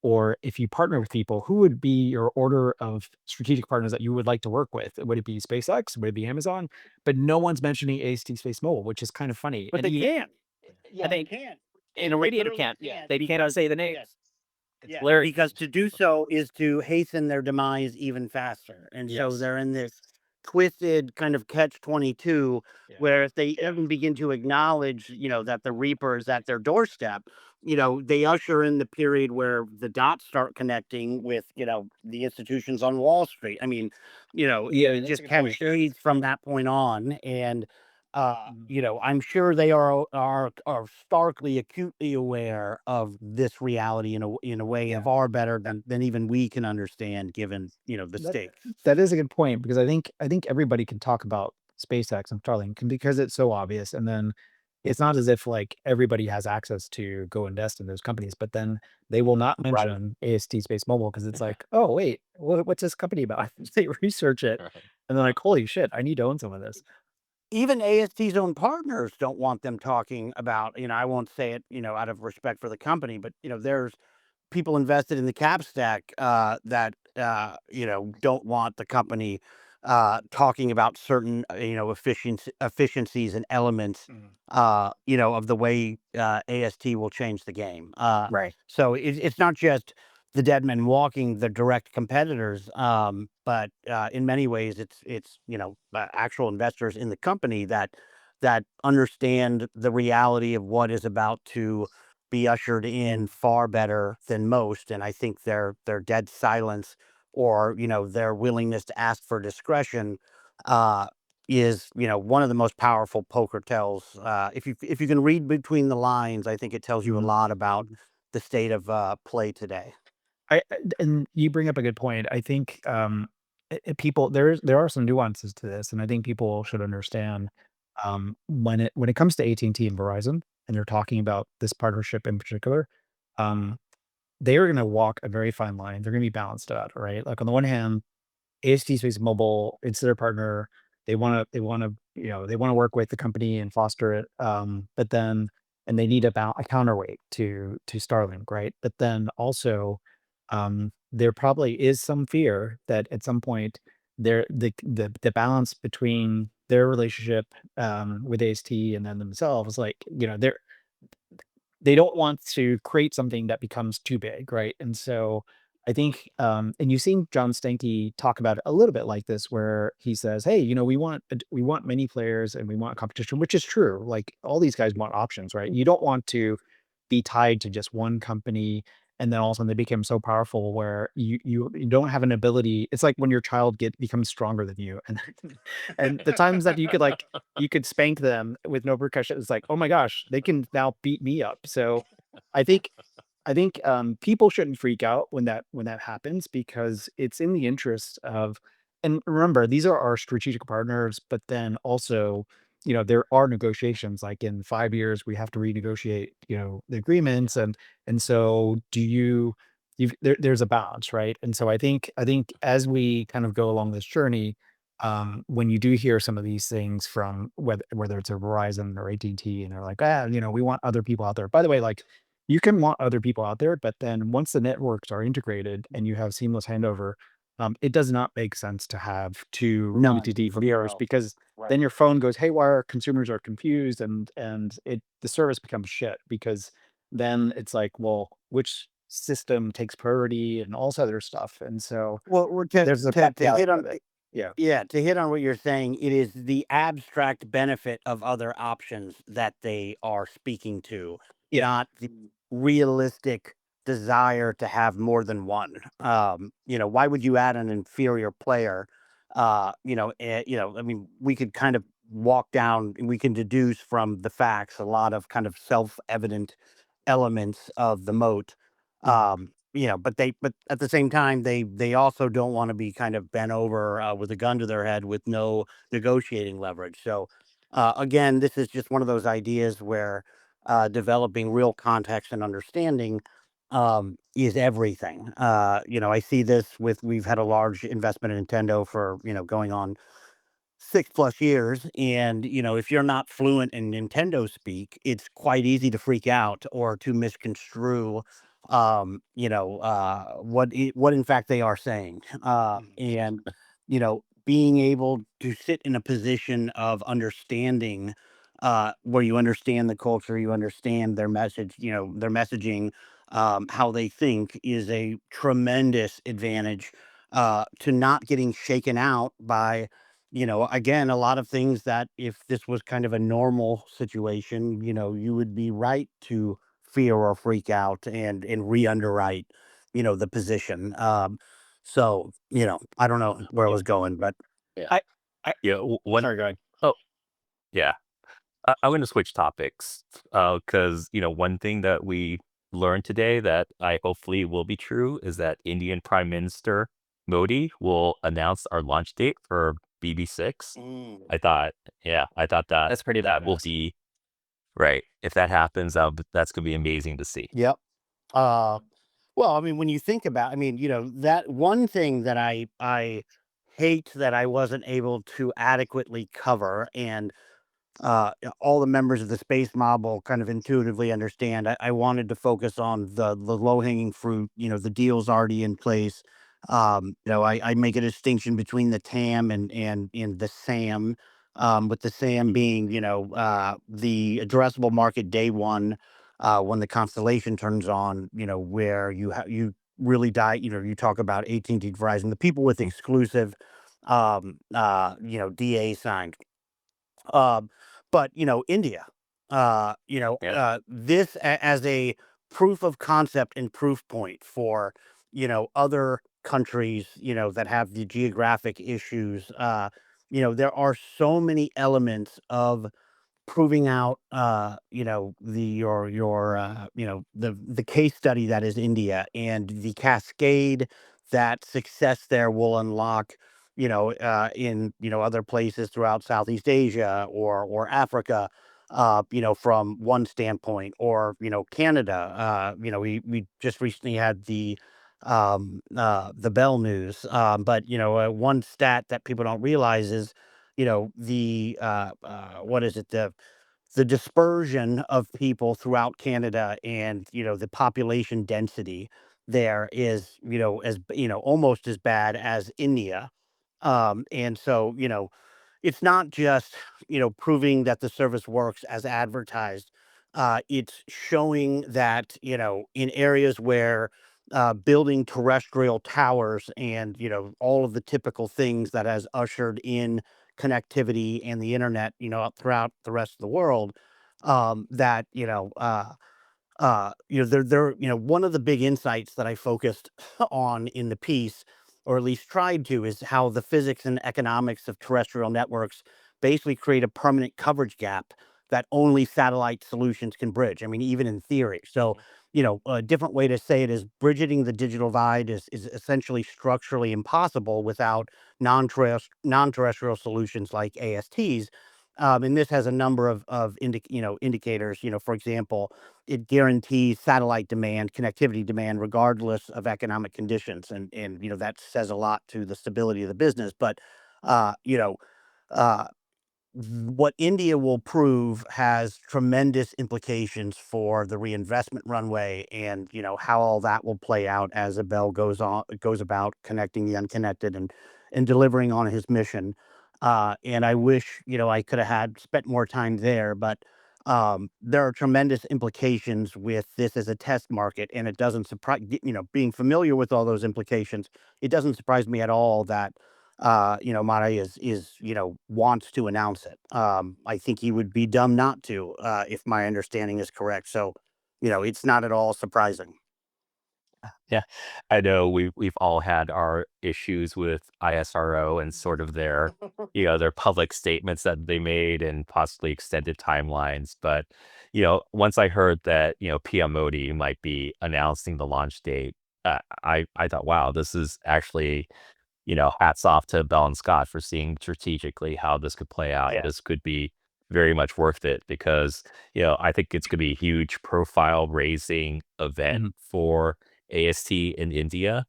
S3: Or if you partner with people, who would be your order of strategic partners that you would like to work with? Would it be SpaceX? Would it be Amazon?" But no one's mentioning AST Space Mobile, which is kind of funny.
S5: But
S3: And
S5: they
S3: even
S5: can't.
S3: I
S5: Yeah, they
S3: think
S5: can't.
S3: in a
S5: They
S3: radiator
S5: literally
S3: can't.
S5: can't
S3: They cannot
S5: because
S3: say the names.
S5: yes,
S3: It's
S5: yeah,
S3: hilarious.
S5: because to do so is to hasten their demise even faster. And so
S3: Yes.
S5: they're in this twisted kind of catch 22
S3: Yeah.
S5: where if they even begin to acknowledge, that the reaper is at their doorstep, they usher in the period where the dots start connecting with, the institutions on Wall Street. I mean,
S3: Yeah,
S5: it
S3: that's a
S5: just
S3: good point.
S5: cascades from that point on. And
S3: Mhm.
S5: I'm sure they are starkly, acutely aware of this reality in a way
S3: Yeah.
S5: far better than even we can understand, given the
S3: That
S5: stakes.
S3: that is a good point because I think everybody can talk about SpaceX and Starlink because it's so obvious, and then it's not as if like everybody has access to go invest in those companies, but then they will not
S4: Right.
S3: mention AST Space Mobile because it's like, oh wait, what's this company about? They research it,
S4: Right.
S3: and they're like, holy shit, I need to own some of this.
S5: Even AST's own partners don't want them talking about. I won't say it, out of respect for the company, but there's people invested in the cap stack that don't want the company talking about certain efficiencies and elements
S3: Mhm.
S5: of the way AST will change the game.
S3: Right.
S5: So it's not just the dead men walking, the direct competitors, but in many ways it's actual investors in the company that understand the reality of what is about to be ushered in far better than most. And I think their dead silence or their willingness to ask for discretion uh, is one of the most powerful poker tells. If you can read between the lines, I think it tells you a
S3: Mhm.
S5: lot about the state of play today.
S3: And you bring up a good point. I think people there are some nuances to this, and I think people should understand when it comes to AT&T and T and Verizon, and they're talking about this partnership in particular. Um, they are going to walk a very fine line. They're going to be balanced out, right? Like on the one hand, AST Space Mobile, it's their partner. They want to work with the company and foster it. But then, and they need a counterweight to Starlink, right? But then also, there probably is some fear that at some point the balance between their relationship with AST and then themselves, like they don't want to create something that becomes too big, right? And so I think, and you've seen John Stanky talk about it a little bit like this, where he says, "Hey, we want many players and we want competition," which is true. Like all these guys want options, right? You don't want to be tied to just one company, and then all of a sudden they become so powerful where you don't have an ability. It's like when your child becomes stronger than you, and and the times that you could spank them with no repercussion. It's like, oh my gosh, they can now beat me up. So I think people shouldn't freak out when that happens because it's in the interest of. And remember, these are our strategic partners, but then also, there are negotiations. Like in 5 years, we have to renegotiate, the agreements, and so there's a balance, right? And so I think as we kind of go along this journey, when you do hear some of these things from whether it's a Verizon or AT&T, and T, and they're like, we want other people out there. By the way, like you can want other people out there, but then once the networks are integrated and you have seamless handover, it does not make sense to have two
S5: None.
S3: UTD from yours
S5: No.
S3: because
S5: Right.
S3: then your phone goes haywire, consumers are confused, and the service becomes shit because then it's like, well, which system takes priority and all this other stuff, and so
S5: Well, to,
S3: there's a
S5: to
S3: practicality
S5: hit
S3: of
S5: on
S3: it. Yeah.
S5: Yeah, to hit on what you're saying, it is the abstract benefit of other options that they are speaking to,
S3: Yeah.
S5: not the realistic desire to have more than one. Why would you add an inferior player? I mean, we could kind of walk down, we can deduce from the facts a lot of kind of self-evident elements of the moat. But at the same time, they also don't want to be kind of bent over with a gun to their head with no negotiating leverage. So again, this is just one of those ideas where developing real context and understanding is everything. I see this with, we've had a large investment in Nintendo for, going on 6 plus years. And, if you're not fluent in Nintendo speak, it's quite easy to freak out or to misconstrue, what in fact they are saying. And, being able to sit in a position of understanding, where you understand the culture, you understand their message, their messaging, how they think is a tremendous advantage, to not getting shaken out by, again, a lot of things that if this was kind of a normal situation, you would be right to fear or freak out and re-underwrite, the position. I don't know where I
S4: Yeah,
S5: was going, but
S4: yeah,
S3: I, I
S4: yeah. One.
S3: sorry, go ahead.
S4: Oh, yeah. I'm going to switch topics because one thing that we learned today that I hopefully will be true is that Indian Prime Minister Modi will announce our launch date for BB6.
S5: Mm.
S4: I thought that
S3: That's pretty
S4: that will
S3: badass.
S4: be right. If that happens, that's going to be amazing to see.
S5: Yep. Uh, well, I mean, when you think about, I mean, that one thing that I hate that I wasn't able to adequately cover, and all the members of the space mob will kind of intuitively understand. I wanted to focus on the low hanging fruit, the deals already in place. I make a distinction between the TAM and the SAM, with the SAM being, the addressable market day one, when the constellation turns on, where you really you talk about AT&T, Verizon, the people with
S4: Mm.
S5: exclusive, DA signed, um, but India,
S4: Yeah.
S5: this as a proof of concept and proof point for other countries that have the geographic issues. There are so many elements of proving out, the case study that is India, and the cascade that success there will unlock, in other places throughout Southeast Asia or Africa, from one standpoint, or Canada. We just recently had the Bell news, but one stat that people don't realize is, what is it, the dispersion of people throughout Canada, and the population density there is, almost as bad as India. And so, it's not just, proving that the service works as advertised. It's showing that, in areas where building terrestrial towers and, all of the typical things that has ushered in connectivity and the internet, out throughout the rest of the world, that, one of the big insights that I focused on in the piece, or at least tried to, is how the physics and economics of terrestrial networks basically create a permanent coverage gap that only satellite solutions can bridge. I mean, even in theory. So, a different way to say it is, bridging the digital divide is essentially structurally impossible without non-terrestrial solutions like ASTs. And this has a number of indicators. For example, it guarantees satellite demand, connectivity demand, regardless of economic conditions, and that says a lot to the stability of the business. But uh, what India will prove has tremendous implications for the reinvestment runway, and how all that will play out as Abel goes about connecting the unconnected, and delivering on his mission. And I wish I could have had spent more time there, but there are tremendous implications with this as a test market, and it doesn't surprise, being familiar with all those implications, it doesn't surprise me at all that Mara is wants to announce it. I think he would be dumb not to, if my understanding is correct. So, it's not at all surprising.
S4: Yeah, I know we've all had our issues with ISRO and sort of their, their public statements that they made and possibly extended timelines. But, once I heard that, PM Modi might be announcing the launch date, I thought, wow, this is actually, hats off to Bell and Scott for seeing strategically how this could play out.
S5: Yeah.
S4: This could be very much worth it because, I think it's going to be a huge profile raising event
S3: Mhm.
S4: for AST in India.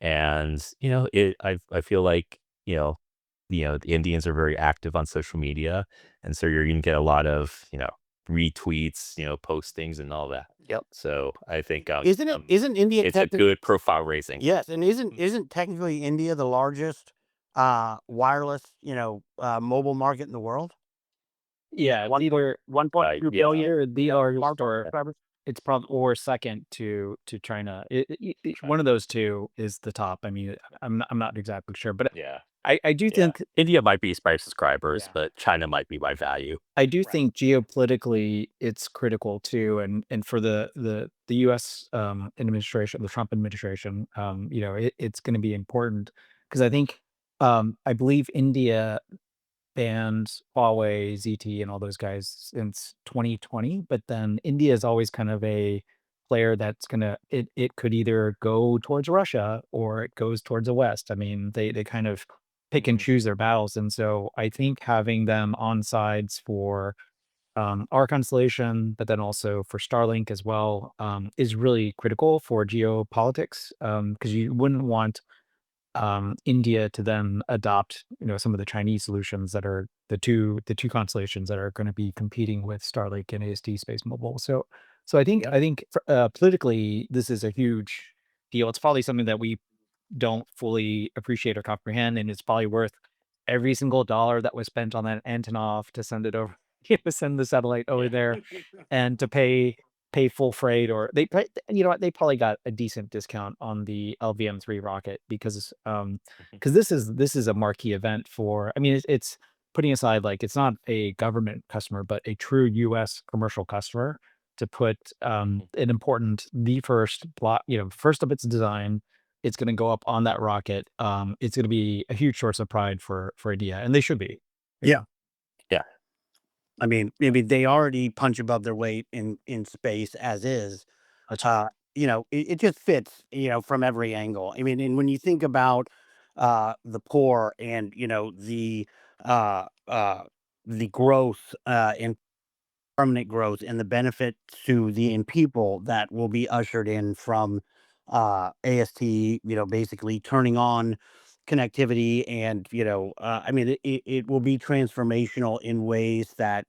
S4: And, I feel like, the Indians are very active on social media. And so you're going to get a lot of, retweets, postings and all that.
S5: Yep.
S4: So I think
S5: Isn't India
S4: it's a good profile raising.
S5: Yes, and isn't technically India the largest wireless, mobile market in the world?
S3: Yeah,
S5: One point
S3: either
S5: 1.2
S4: Yeah.
S5: billion
S3: either the largest
S5: smartphone
S3: or
S5: subscribers.
S3: it's probably or second to China. One of those two is the top. I mean, I'm not exactly sure, but
S4: Yeah.
S3: I do
S4: Yeah.
S3: think
S4: India might be by subscribers,
S5: Yeah.
S4: but China might be by value.
S3: I do
S5: Right.
S3: think geopolitically it's critical too, and for the U.S. Administration, the Trump administration, it's going to be important because I think I believe India banned Huawei, ZT, and all those guys since 2020, but then India is always kind of a player that's gonna it could either go towards Russia or it goes towards the West. I mean, they kind of pick and
S4: Mhm.
S3: choose their battles, and so I think having them on sides for our constellation, but then also for Starlink as well, is really critical for geopolitics. Because you wouldn't want India to then adopt, some of the Chinese solutions that are the two constellations that are going to be competing with Starlink and AST Space Mobile. So
S5: Yep.
S3: I think politically this is a huge deal. It's probably something that we don't fully appreciate or comprehend, and it's probably worth every single dollar that was spent on that Antonov to send it over, to send the satellite over
S4: Yeah.
S3: there, and to pay full freight, or you know what, they probably got a decent discount on the LVM-3 rocket
S4: Mhm.
S3: because this is a marquee event for. I mean, it's putting aside like it's not a government customer, but a true U.S. commercial customer to put
S4: Mhm.
S3: an important the first block, first of its design. It's going to go up on that rocket. It's going to be a huge source of pride for India, and they should be.
S5: Yeah.
S4: Yeah.
S5: I mean, they already punch above their weight in space as is.
S3: That's
S5: It just fits, from every angle. I mean, and when you think about the poor and uh, uh, the growth and permanent growth and the benefit to the end people that will be ushered in from AST, basically turning on connectivity and, I mean, it will be transformational in ways that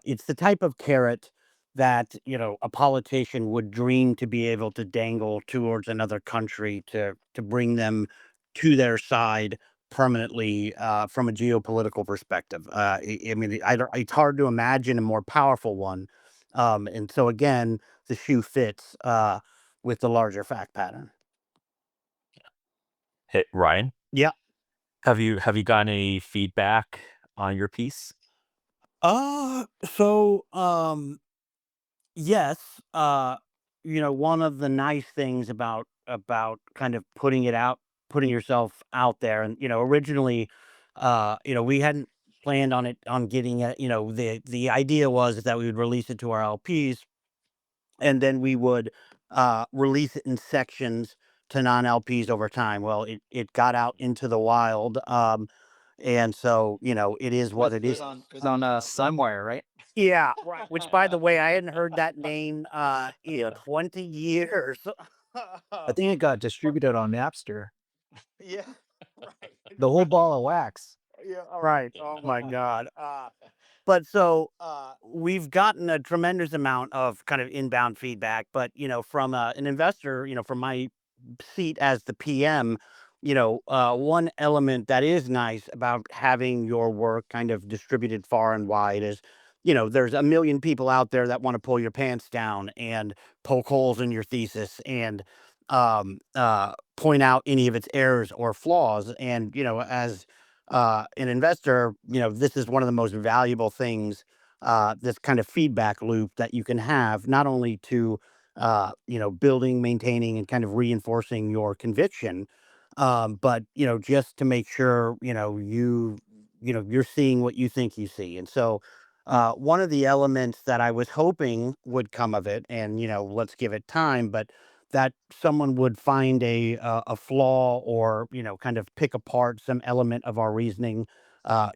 S5: it's the type of carrot that, a politician would dream to be able to dangle towards another country to bring them to their side permanently from a geopolitical perspective. I mean, it's hard to imagine a more powerful one. And so again, the shoe fits with the larger fact pattern.
S4: Hey, Ryan,
S5: Yeah.
S4: have you gotten any feedback on your piece?
S5: So yes, one of the nice things about kind of putting yourself out there, and originally, we hadn't planned on getting it. The idea was that we would release it to our LPs, and then we would release it in sections to non LPs over time. Well, it got out into the wild, and so it is what it is.
S3: it was on Sunwire, right?
S5: Yeah, right. Which, by the way, I hadn't heard that name in 20 years.
S3: I think it got distributed on Napster.
S5: Yeah, right.
S3: The whole ball of wax.
S5: Yeah, all right. Oh my God. But so we've gotten a tremendous amount of kind of inbound feedback, but from an investor, from my seat as the PM, one element that is nice about having your work kind of distributed far and wide is, there's a million people out there that want to pull your pants down and poke holes in your thesis and point out any of its errors or flaws. And as an investor, this is one of the most valuable things, this kind of feedback loop that you can have, not only to building, maintaining, and kind of reinforcing your conviction. But just to make sure, you're seeing what you think you see. And so, one of the elements that I was hoping would come of it, and let's give it time, but that someone would find a flaw, or kind of pick apart some element of our reasoning. I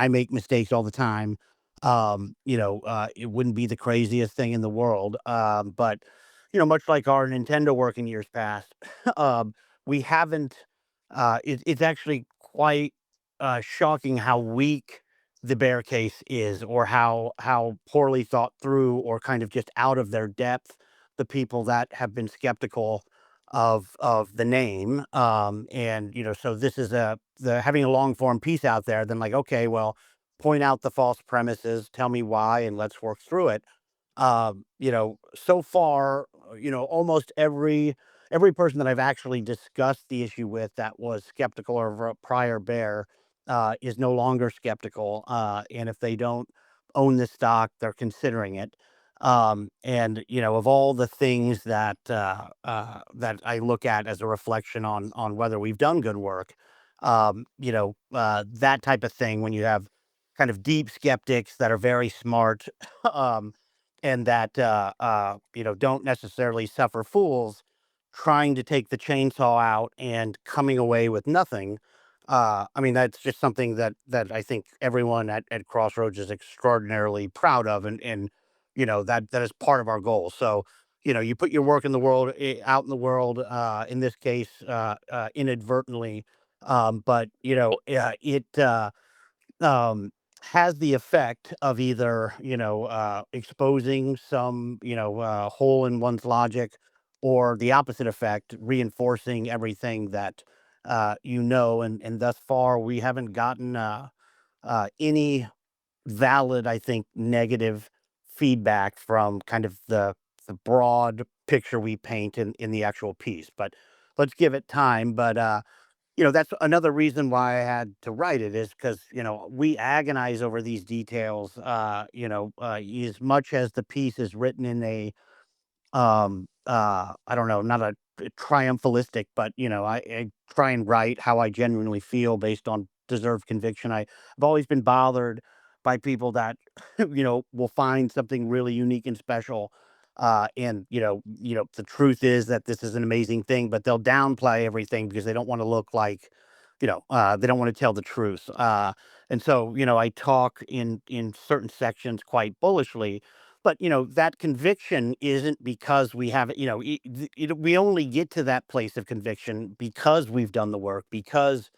S5: make mistakes all the time. It wouldn't be the craziest thing in the world. But much like our Nintendo work in years past, we haven't. It's actually quite shocking how weak the bear case is, or how poorly thought through, or kind of just out of their depth, the people that have been skeptical of the name. And so this is the having a long form piece out there. Then, like, okay, well, point out the false premises, tell me why, and let's work through it. So far, almost every person that I've actually discussed the issue with that was skeptical of a prior bear is no longer skeptical. And if they don't own this stock, they're considering it. And of all the things that I look at as a reflection on whether we've done good work, that type of thing, when you have kind of deep skeptics that are very smart, um, and that don't necessarily suffer fools, trying to take the chainsaw out and coming away with nothing. I mean, that's just something that I think everyone at Crossroads is extraordinarily proud of, and that is part of our goal. So you put your work in the world, out in the world, in this case, inadvertently, but it um, has the effect of either exposing some hole in one's logic, or the opposite effect, reinforcing everything that and thus far we haven't gotten any valid, I think, negative feedback from kind of the broad picture we paint in the actual piece. But let's give it time. But that's another reason why I had to write it, is because we agonize over these details. As much as the piece is written in a I don't know, not a triumphalistic, but I try and write how I genuinely feel based on deserved conviction. I've always been bothered by people that will find something really unique and special. And the truth is that this is an amazing thing, but they'll downplay everything because they don't want to look like they don't want to tell the truth. And so I talk in certain sections quite bullishly, but that conviction isn't because we have it. We only get to that place of conviction because we've done the work, because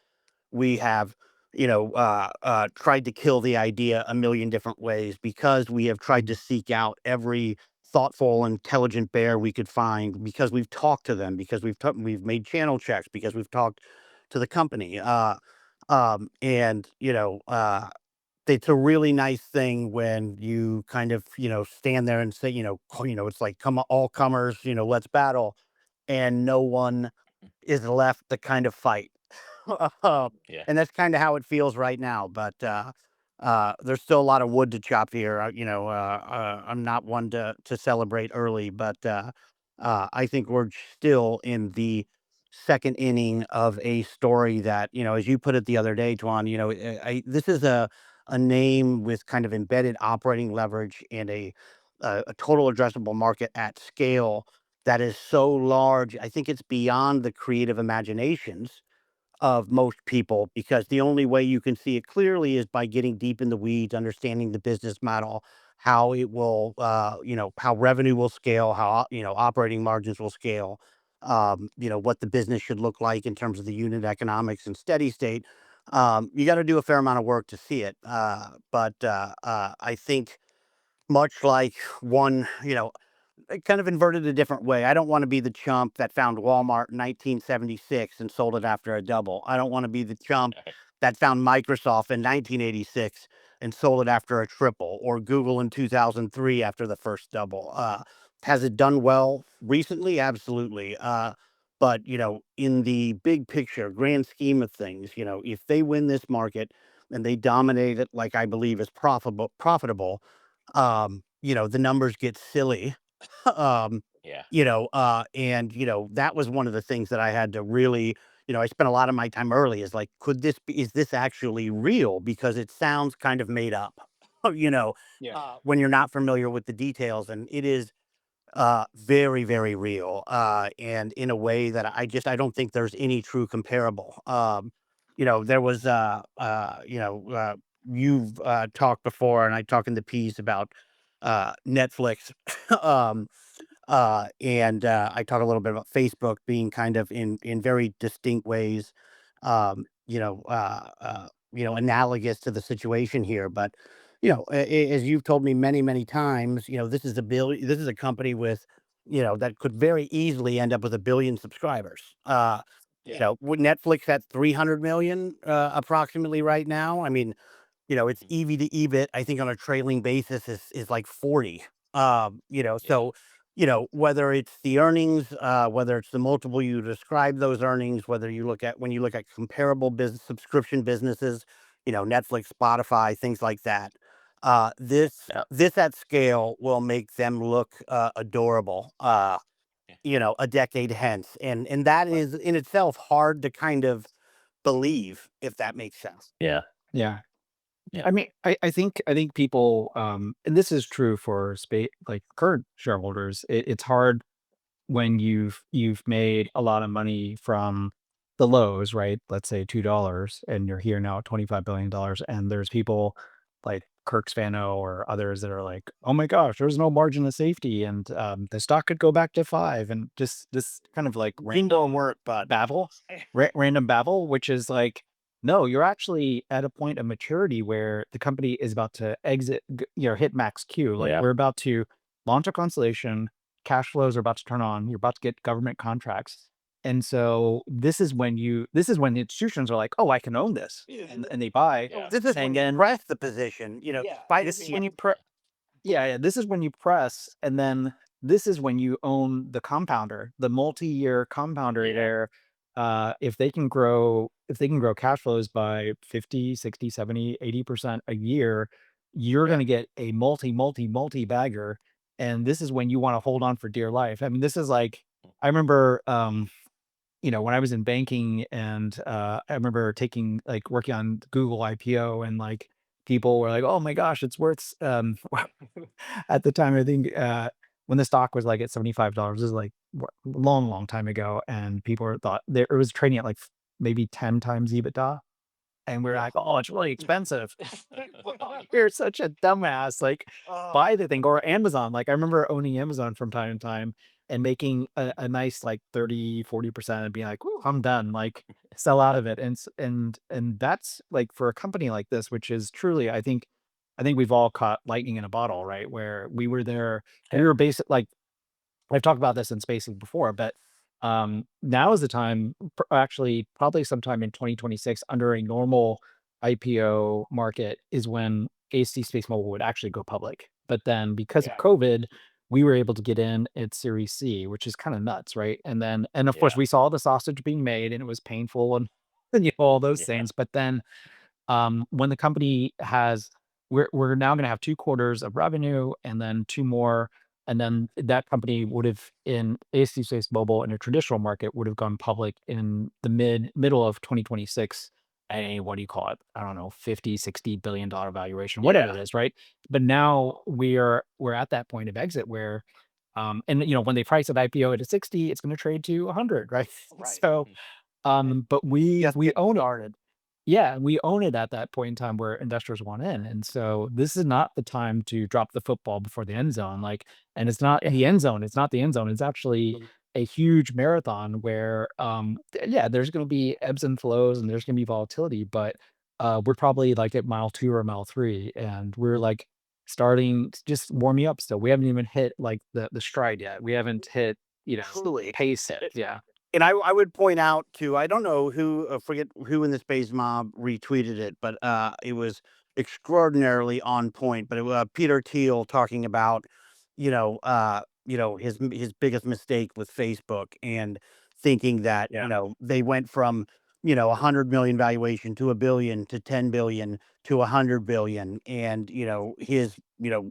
S5: we have tried to kill the idea a million different ways, because we have tried to seek out every thoughtful, intelligent bear we could find, because we've talked to them, because we've made channel checks, because we've talked to the company. And it's a really nice thing when you kind of stand there and say, it's like, come on, all comers, let's battle, and no one is left to kind of fight. Um,
S4: Yeah.
S5: and that's kind of how it feels right now. But there's still a lot of wood to chop here. I'm not one to celebrate early, but I think we're still in the second inning of a story that, as you put it the other day, Tuan, this is a name with kind of embedded operating leverage, and a total addressable market at scale that is so large. I think it's beyond the creative imaginations of most people, because the only way you can see it clearly is by getting deep in the weeds, understanding the business model, how it will, how revenue will scale, how, operating margins will scale, what the business should look like in terms of the unit economics and steady state. You got to do a fair amount of work to see it. But I think, much like one, kind of inverted a different way. I don't want to be the chump that found Walmart in 1976 and sold it after a double. I don't want to be the chump that found Microsoft in 1986 and sold it after a triple, or Google in 2003 after the first double. Has it done well recently? Absolutely. But in the big picture, grand scheme of things, if they win this market and they dominate it, like I believe is profitable, the numbers get silly. um,
S4: Yeah.
S5: and that was one of the things that I had to really, I spent a lot of my time early is like, is this actually real? Because it sounds kind of made up,
S3: Yeah.
S5: when you're not familiar with the details, and it is very, very real, and in a way that I don't think there's any true comparable. There was, you've talked before, and I talked in the piece about Netflix. um, and I talk a little bit about Facebook being kind of in very distinct ways, analogous to the situation here. But as you've told me many, many times, this is a company with, that could very easily end up with 1 billion subscribers. With Netflix at 300 million, approximately right now. I mean, its
S4: Mhm.
S5: EV to EBIT, I think on a trailing basis is like 40.
S4: Yeah.
S5: So, whether it's the earnings, whether it's the multiple you describe those earnings, whether when you look at comparable business subscription businesses, Netflix, Spotify, things like that.
S4: Yeah.
S5: This at scale will make them look adorable,
S4: Yeah.
S5: a decade hence. And that is in itself hard to kind of believe, if that makes sense.
S4: Yeah.
S3: Yeah.
S4: Yeah.
S3: I mean, I think people, and this is true for like current shareholders. It's hard when you've made a lot of money from the lows, right? Let's say $2, and you're here now at $25 billion, and there's people like Kirk Spano or others that are like, "Oh my gosh, there's no margin of safety, and the stock could go back to 5," and just this kind of like
S5: Don't work, but
S3: babble, random babble, which is like, no, you're actually at a point of maturity where the company is about to exit, hit max Q. Like
S4: Yeah.
S3: we're about to launch a constellation, cash flows are about to turn on, you're about to get government contracts. And so this is when the institutions are like, oh, I can own this. And they buy.
S4: Yeah.
S5: this is when
S3: And
S5: you
S3: then
S5: press the position, despite
S3: this
S5: it
S3: is
S5: being
S3: when yeah, this is when you press, and then this is when you own the compounder, the multi-year compounder
S4: Yeah.
S3: there. If they can grow cash flows by 50, 60, 70, 80% a year, you're
S4: Yeah.
S3: gonna get a multi bagger. And this is when you want to hold on for dear life. I mean, this is like, I remember when I was in banking, and I remember working on Google IPO, and like people were like, "Oh my gosh, it's worth," at the time, I think, when the stock was like at $75, this is like long time ago, and thought there it was trading at like maybe 10 times EBITDA. And we're
S5: Yeah.
S3: like, "Oh, it's really expensive." You're such a dumbass, like,
S5: Oh,
S3: buy the thing. Or Amazon, like, I remember owning Amazon from time to time and making a nice, like, 30-40% and being like, "Woo, I'm done," like, sell out of it, and that's, like, for a company like this, which is truly, I think we've all caught lightning in a bottle, right? Where we were there, we
S4: Yeah.
S3: were basic like, I've talked about this in spacing before, but now is the time, actually, probably sometime in 2026, under a normal IPO market, is when AC Space Mobile would actually go public. But then because of
S4: Yeah.
S3: COVID, we were able to get in at Series C, which is kind of nuts, right? And of course,
S4: Yeah.
S3: we saw the sausage being made, and it was painful, and all those
S4: Yeah.
S3: things. But then when the company has we're now going to have 2 quarters of revenue, and then two more, and then that company would have, in AC Space Mobile, in a traditional market, would have gone public in the middle of 2026. A, what do you call it? I don't know, 50-60 billion-dollar valuation, whatever
S4: Yeah.
S3: it is, right? But now we're at that point of exit where and when they price an IPO at a 60, it's going to trade to 100, right?
S5: right.
S3: So but
S5: Just
S3: we
S5: getting
S3: own it.
S5: started.
S3: Yeah, we own it at that point in time where investors want in, and so this is not the time to drop the football before the end zone, like, and it's not the end zone, it's not the end zone, it's actually a huge marathon where, yeah, there's gonna be ebbs and flows, and there's gonna be volatility, but, we're probably, like, at mile 2 or mile 3, and we're, like, starting just warming up still. We haven't even hit, like, the stride yet. We haven't hit,
S5: Truly.
S3: pace yet. Yeah.
S5: And I would point out too, I don't know who, forget who in the Space Mob retweeted it, but it was extraordinarily on point. But it was Peter Thiel talking about, his biggest mistake with Facebook, and thinking that
S3: Yeah.
S5: they went from 100 million valuation to a billion to 10 billion to 100 billion. And, his,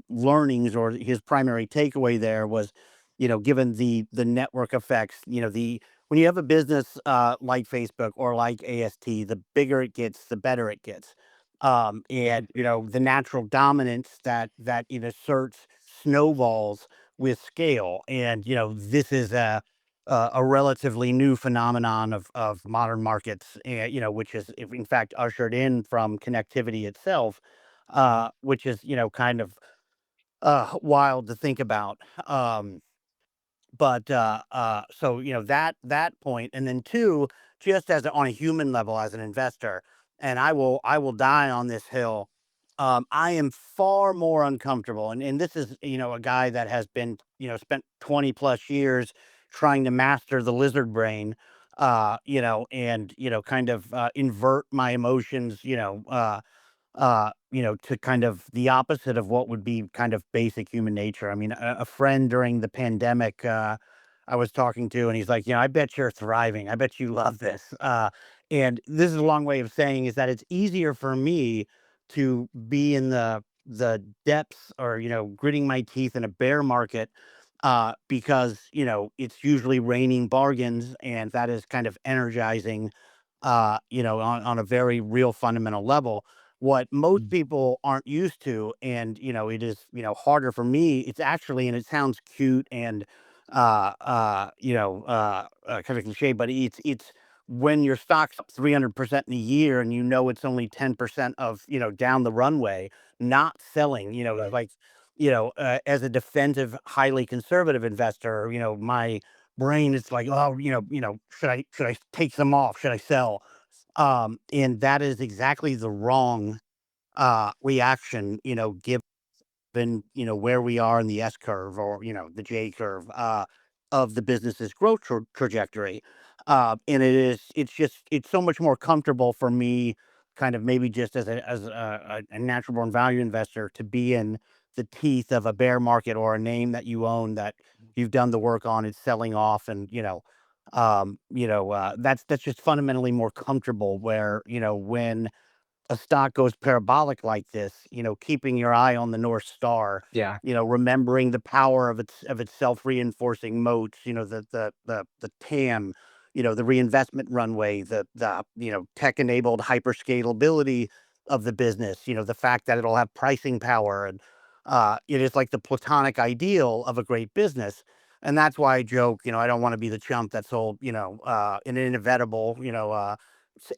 S5: learnings or his primary takeaway there was, given the network effects, when you have a business like Facebook or like AST, the bigger it gets, the better it gets. And, the natural dominance that it asserts snowballs with scale. And, this is a relatively new phenomenon of modern markets, which is in fact ushered in from connectivity itself, which is kind of wild to think about. So that point, and then two, just as on a human level, as an investor, and I will die on this hill. I am far more uncomfortable, and this is a guy that has been spent 20+ years trying to master the lizard brain, and kind of invert my emotions, to kind of the opposite of what would be kind of basic human nature. I mean, a friend during the pandemic, I was talking to, and he's like, I bet you're thriving. I bet you love this. And this is a long way of saying is that it's easier for me to be in the depths or, gritting my teeth in a bear market, because, it's usually raining bargains, and that is kind of energizing, on a very real fundamental level. What most
S3: Mm.
S5: people aren't used to, and it is harder for me. It's actually, and it sounds cute and kind of cliche, but it's when your stock's up 300% in a year, and it's only 10% of down the runway, not selling.
S3: Right.
S5: Like as a defensive, highly conservative investor, my brain is like, oh, should I take some off? Should I sell? And that is exactly the wrong reaction, given where we are in the S curve, or the J curve, of the business's growth trajectory. And it's so much more comfortable for me, kind of maybe just as a natural born value investor, to be in the teeth of a bear market, or a name that you own, that you've done the work on, it's selling off. And that's just fundamentally more comfortable, where when a stock goes parabolic like this, keeping your eye on the North Star,
S3: Yeah.
S5: remembering the power of its self-reinforcing moats, the TAM, the reinvestment runway, the tech-enabled hyperscalability of the business, the fact that it'll have pricing power, and it is like the platonic ideal of a great business. And that's why I joke, I don't want to be the chump that sold, an inevitable,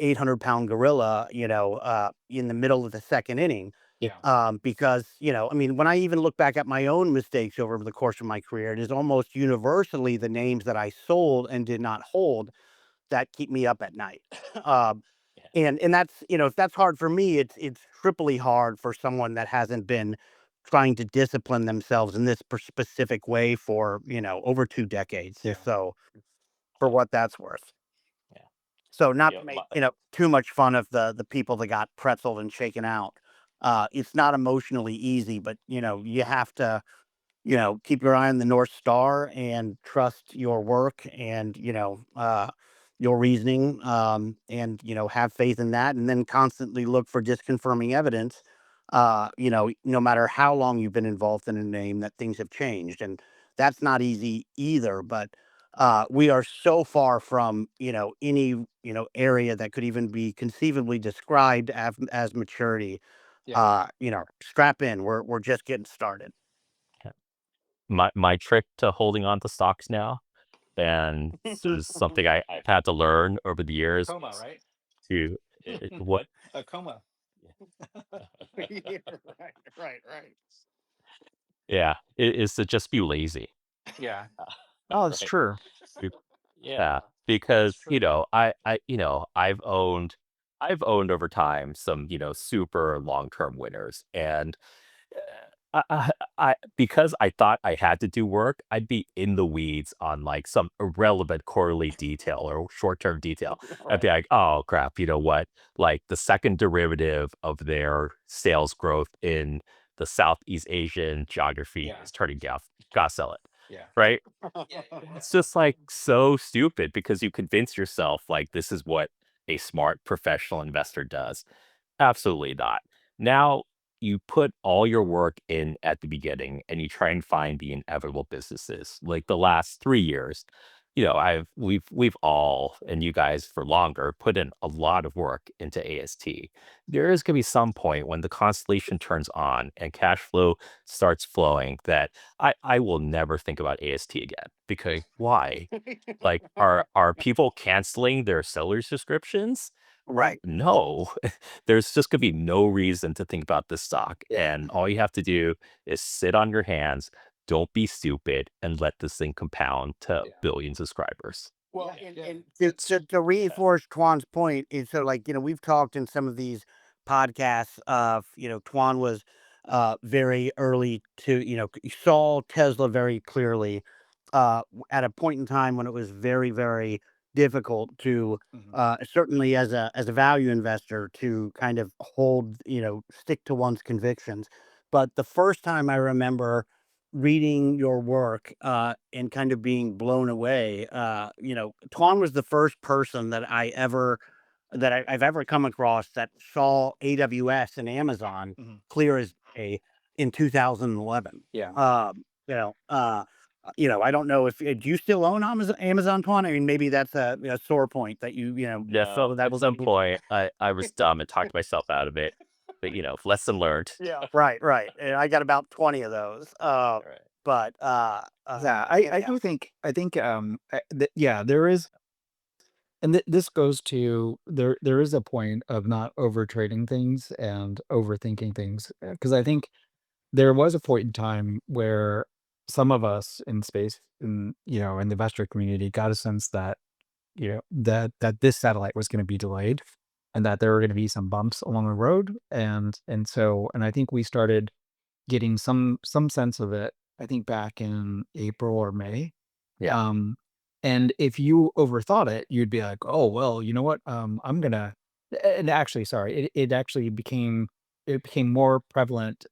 S5: 800-pound gorilla, in the middle of the second inning.
S3: Yeah.
S5: Because, I mean, when I even look back at my own mistakes over the course of my career, it is almost universally the names that I sold and did not hold that keep me up at night. um,
S4: Yeah.
S5: and that's, if that's hard for me, it's triply hard for someone that hasn't been trying to discipline themselves in this specific way for, over 2 decades.
S3: Yeah.
S5: So for what that's worth.
S4: Yeah.
S5: So not
S4: Yeah.
S5: to make, too much fun of the people that got pretzeled and shaken out. It's not emotionally easy, but you have to, keep your eye on the North Star, and trust your work, and your reasoning, and have faith in that, and then constantly look for disconfirming evidence. No matter how long you've been involved in a name, that things have changed, and that's not easy either. But we are so far from any area that could even be conceivably described as maturity.
S3: Yeah.
S5: Strap in. We're just getting started.
S4: Yeah. My trick to holding on to stocks now, and this is something I've had to learn over the
S3: A
S4: years,
S3: coma,
S4: is
S3: right?
S4: to what?
S3: A coma.
S5: Yeah, right.
S4: Yeah, is to just be lazy.
S3: Yeah. Oh, it's
S4: Right.
S3: true.
S4: Be- Yeah, because I've owned over time some super long term winners, and because I thought I had to do work, I'd be in the weeds on like some irrelevant quarterly detail or short term detail. I'd be
S3: Right.
S4: like, oh crap, you know what? Like the second derivative of their sales growth in the Southeast Asian geography
S3: Yeah.
S4: is turning down. Gotta sell it.
S3: Yeah.
S4: Right?
S3: Yeah.
S4: It's just like so stupid because you convince yourself like this is what a smart professional investor does. Absolutely not. Now you put all your work in at the beginning and you try and find the inevitable businesses. Like the last 3 years, we've all, and you guys for longer, put in a lot of work into AST. There is gonna be some point when the constellation turns on and cash flow starts flowing that I will never think about AST again. Because why? Like, are people canceling their seller subscriptions?
S5: Right.
S4: No. There's just gonna be no reason to think about this stock, and all you have to do is sit on your hands, don't be stupid, and let this thing compound to billion subscribers.
S5: Well, and to reinforce Twan's point is so like, we've talked in some of these podcasts of, Twan was very early to, saw Tesla very clearly at a point in time when it was very, very difficult to certainly as a value investor to kind of hold, stick to one's convictions. But the first time I remember reading your work and kind of being blown away. Tuan was the first person I've ever come across that saw AWS and Amazon clear as day in 2011.
S3: Yeah.
S5: I don't know if do you still own Amazon, Tuan? I mean, maybe that's a sore point that
S4: Yeah, so
S5: that
S4: at some point, I was dumb and talked myself out of it, but, lesson learned.
S5: right, right. And I got about 20 of those.
S4: Right.
S5: But
S3: Yeah, I do think yeah, there is, and this goes to there is a point of not over trading things and overthinking things, because I think there was a point in time where some of us in space, in the investor community, got a sense that that this satellite was going to be delayed, and that there were going to be some bumps along the road, and I think we started getting some sense of it, I think back in April or May.
S4: Yeah.
S3: And if you overthought it, you'd be like, "Oh, well, you know what? I'm gonna," and actually, sorry, it actually became more prevalent,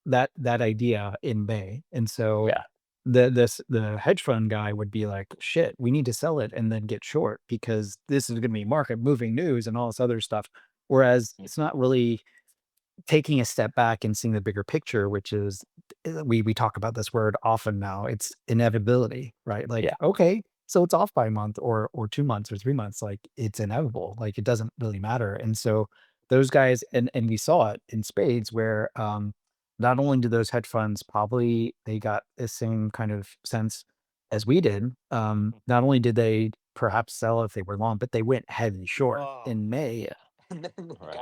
S3: that idea, in May. And so
S4: Yeah.
S3: the hedge fund guy would be like, "Shit, we need to sell it and then get short because this is gonna be market moving news and all this other stuff." Whereas it's not really taking a step back and seeing the bigger picture, which is, we talk about this word often now. It's inevitability, right? Like,
S4: Yeah.
S3: okay, so it's off by a month or 2 months or 3 months. Like, it's inevitable. Like, it doesn't really matter. And so those guys, and we saw it in spades where not only do those hedge funds, probably they got the same kind of sense as we did. Not only did they perhaps sell if they were long, but they went heavy short in May.
S4: Yeah. Right.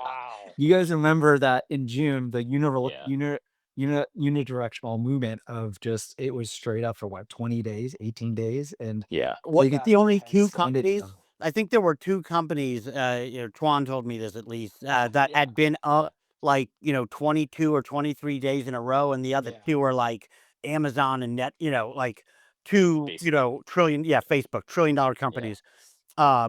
S3: You guys remember that in June, the
S4: Yeah.
S3: unidirectional movement of just, it was straight up for what, 20 days, 18 days, and
S4: Yeah.
S5: what
S3: got
S5: the only two
S3: extended,
S5: companies? I think there were two companies. Tuan told me this at least that had been up like 22 or 23 days in a row, and the other two were like Amazon and Net. Like two trillion, Facebook $1 trillion companies.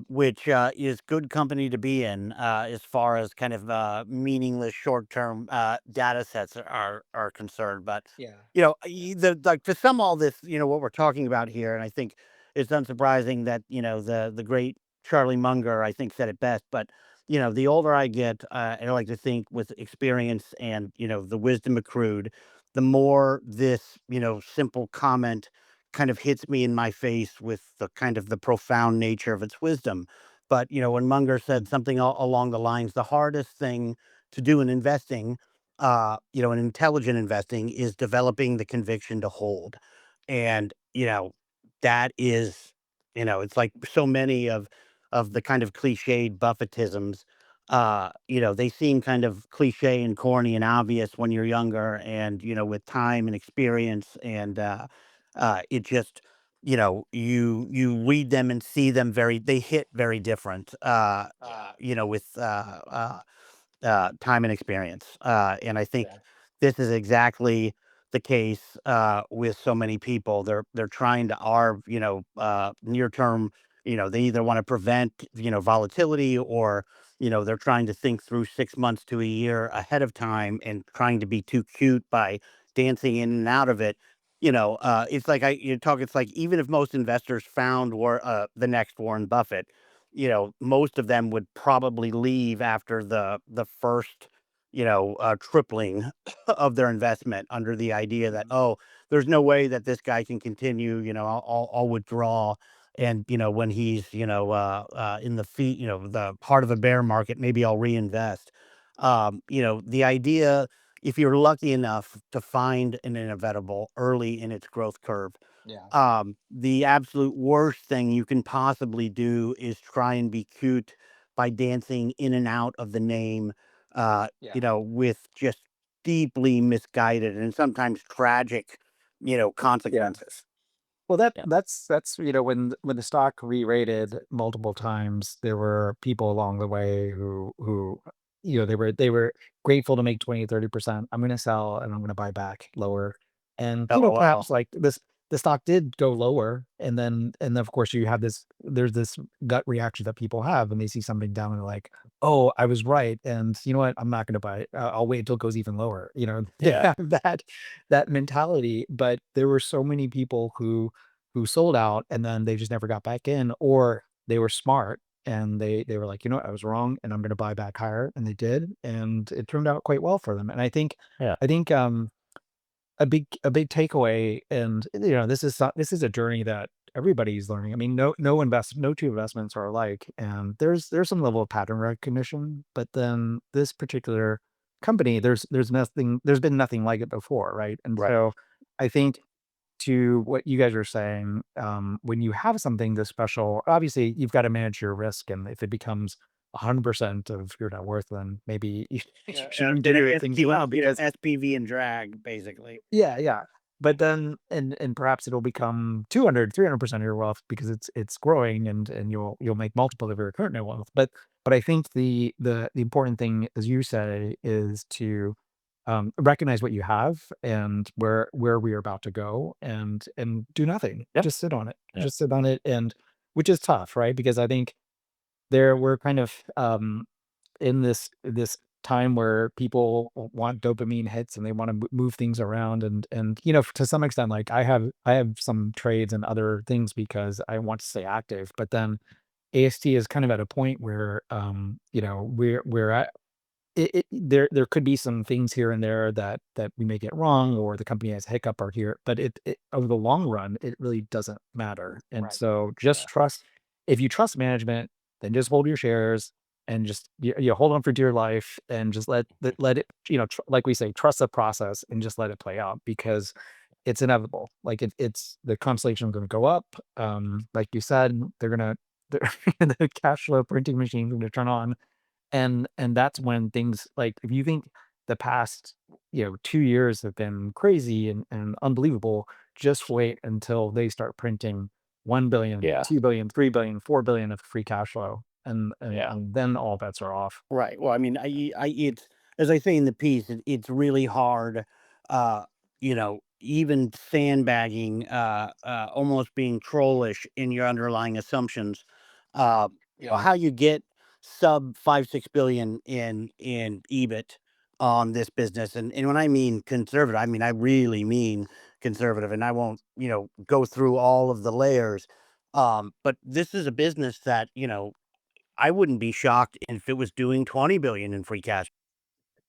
S5: Which is good company to be in as far as kind of meaningless short-term data sets are concerned. But
S3: yeah.
S5: like to sum all this, what we're talking about here, and I think it's unsurprising that the great Charlie Munger, I think, said it best. But the older I get, I like to think with experience and the wisdom accrued, the more this simple comment kind of hits me in my face with the kind of the profound nature of its wisdom. But when Munger said something along the lines, the hardest thing to do in investing, in intelligent investing, is developing the conviction to hold. And that is, it's like so many of the kind of cliched Buffettisms. They seem kind of cliche and corny and obvious when you're younger, and with time and experience and it just, you read them and see them they hit very different, with time and experience. And I think this is exactly the case with so many people. They're trying to arb, near term. They either want to prevent volatility, or they're trying to think through 6 months to a year ahead of time and trying to be too cute by dancing in and out of it. It's like you talk. It's like even if most investors found the next Warren Buffett, most of them would probably leave after the first, tripling of their investment under the idea that, oh, there's no way that this guy can continue. I'll withdraw. And when he's in the feet, the part of a bear market, maybe I'll reinvest. The idea, if you're lucky enough to find an inevitable early in its growth curve,
S3: Yeah.
S5: the absolute worst thing you can possibly do is try and be cute by dancing in and out of the name,
S3: Yeah.
S5: with just deeply misguided and sometimes tragic, consequences.
S3: Well,
S4: Yeah.
S3: that's when the stock re-rated multiple times, there were people along the way who they were grateful to make 20-30%. I'm going to sell and I'm going to buy back lower, and
S5: LOL.
S3: perhaps like this, the stock did go lower, and then of course you have there's this gut reaction that people have when they see something down and they're like, oh, I was right, and you know what, I'm not going to buy it. I'll wait until it goes even lower. They
S4: Yeah.
S3: have that mentality, but there were so many people who sold out and then they just never got back in, or they were smart and they were like, you know what, I was wrong and I'm going to buy back higher, and they did, and it turned out quite well for them. And
S4: Yeah.
S3: I think a big takeaway, and this is a journey that everybody's learning. I mean, no two investments are alike, and there's some level of pattern recognition, but then this particular company, there's been nothing like it before, right? And
S5: Right.
S3: so I think, to what you guys are saying, when you have something this special, obviously you've got to manage your risk, and if it becomes 100% of your net worth, then maybe you
S5: Yeah,
S3: shouldn't
S5: and
S3: do things well, because
S5: SPV and drag, basically.
S3: yeah, yeah. But then, and perhaps it'll become 200-300% of your wealth because it's growing, and you'll make multiple of your current net wealth. But I think the important thing, as you say, is to recognize what you have and where we are about to go, and do nothing.
S4: Yeah.
S3: Just sit on it.
S4: Yeah.
S3: Just sit on it, and which is tough, right? Because I think there we're kind of in this time where people want dopamine hits and they want to move things around, and to some extent, like I have some trades and other things because I want to stay active, but then AST is kind of at a point where we're at there could be some things here and there that we may get wrong, or the company has a hiccup or here, but it over the long run, it really doesn't matter. And
S5: Right.
S3: so
S4: Yeah.
S3: just trust. If you trust management, then just hold your shares and just you hold on for dear life, and just let it, like we say, trust the process and just let it play out, because it's inevitable. Like it's the constellation going to go up. Like you said, the cash flow printing machine going to turn on, and that's when things, like, if you think the past 2 years have been crazy and unbelievable, just wait until they start printing 1 billion,
S4: Yeah.
S3: 2 billion, 3 billion, 4 billion of free cash flow, and and,
S4: Yeah.
S3: and then all bets are off.
S5: Right. Well, I mean, it's, as I say in the piece, it's really hard, even sandbagging, almost being trollish in your underlying assumptions. How you get sub 5-6 billion in EBIT on this business, and when I mean conservative, I mean I really mean conservative, and I won't, go through all of the layers. But this is a business that, I wouldn't be shocked if it was doing 20 billion in free cash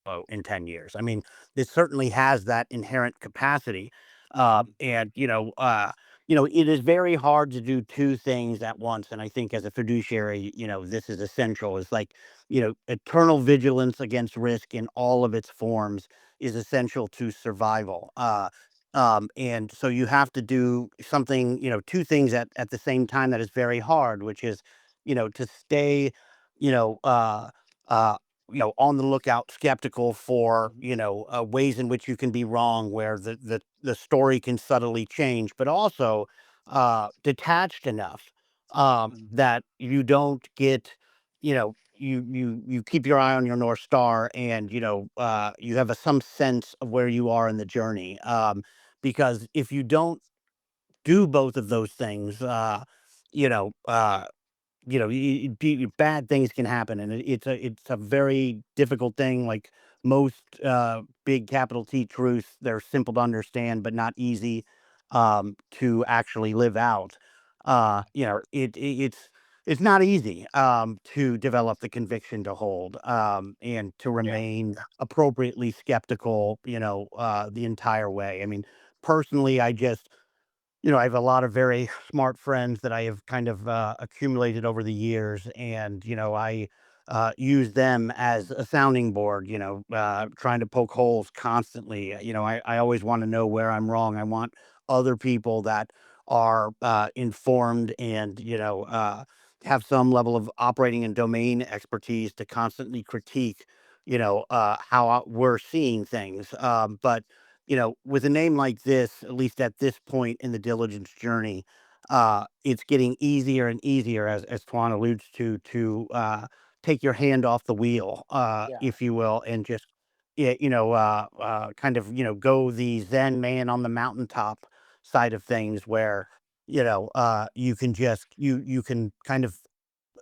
S5: flow in 10 years. I mean, this certainly has that inherent capacity. And it is very hard to do two things at once. And I think as a fiduciary, this is essential. Is like, eternal vigilance against risk in all of its forms is essential to survival. And so you have to do something, two things at the same time that is very hard, which is, to stay, you know, uh, uh, on the lookout, skeptical for, ways in which you can be wrong, where the story can subtly change, but also detached enough that you don't get, you keep your eye on your North Star, and you have some sense of where you are in the journey. Because if you don't do both of those things, you know, uh, bad things can happen, and it's a very difficult thing. Like most big capital T truths, they're simple to understand, but not easy to actually live out. It's it's not easy to develop the conviction to hold and to remain appropriately skeptical, the entire way. I mean, personally, I have a lot of very smart friends that I have kind of accumulated over the years, and I use them as a sounding board. Trying to poke holes constantly. I always want to know where I'm wrong. I want other people that are informed and have some level of operating and domain expertise to constantly critique. How we're seeing things, but with a name like this, at least at this point in the diligence journey, it's getting easier and easier, as Twan alludes to take your hand off the wheel, if you will, and just kind of go the Zen man on the mountaintop side of things, where you can just you can kind of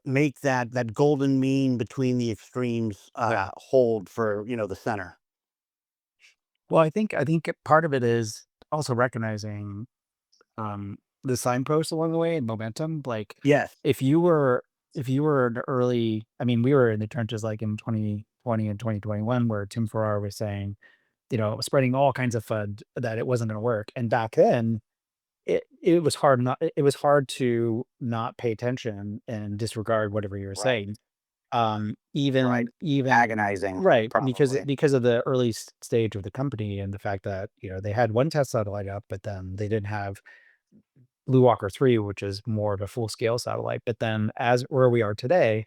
S5: make that golden mean between the extremes hold for the center.
S3: Well, I think part of it is also recognizing the signposts along the way and momentum. Like
S5: Yes.
S3: if you were if you were an early, I mean, we were in the trenches like in 2020 and 2021 where Tim Farrar was saying, spreading all kinds of FUD that it wasn't going to work. And back then, it was hard not it was hard to not pay attention and disregard whatever you were
S5: Right.
S3: saying.
S5: Right.
S3: Even
S5: Agonizing,
S3: right,
S5: probably.
S3: because of the early stage of the company and the fact that, they had one test satellite up, but then they didn't have Blue Walker 3, which is more of a full scale satellite. But then as where we are today,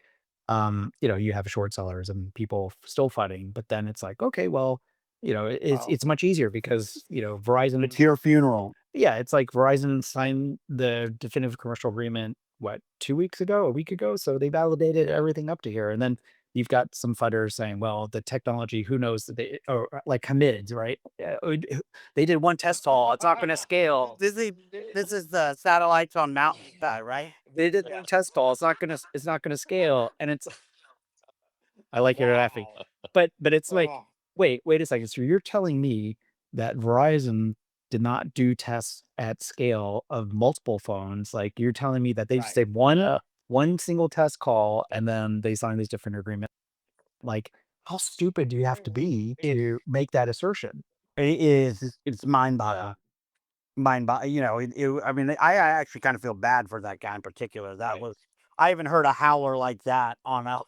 S3: you have short sellers and people still fighting. But then it's like, okay, well, it's much easier because, Verizon.
S5: It's your funeral.
S3: Yeah, it's like Verizon signed the definitive commercial agreement, what, 2 weeks ago, a week ago? So they validated everything up to here, and then you've got some fudders saying, "Well, the technology, who knows?" That they or, like, committed, right? They did 1 test haul, it's not gonna scale.
S5: This is the satellites on mountainside, right?
S3: They did 1 test haul, it's not gonna scale, and it's I like your laughing. But it's like, wait a second. So you're telling me that Verizon did not do tests at scale of multiple phones? Like you're telling me that they just
S5: Right.
S3: did one single test call and then they signed these different agreements. Like, how stupid do you have to be to make that assertion?
S5: It's mind-boggling. I mean, I actually kind of feel bad for that guy in particular. I haven't heard a howler like that on a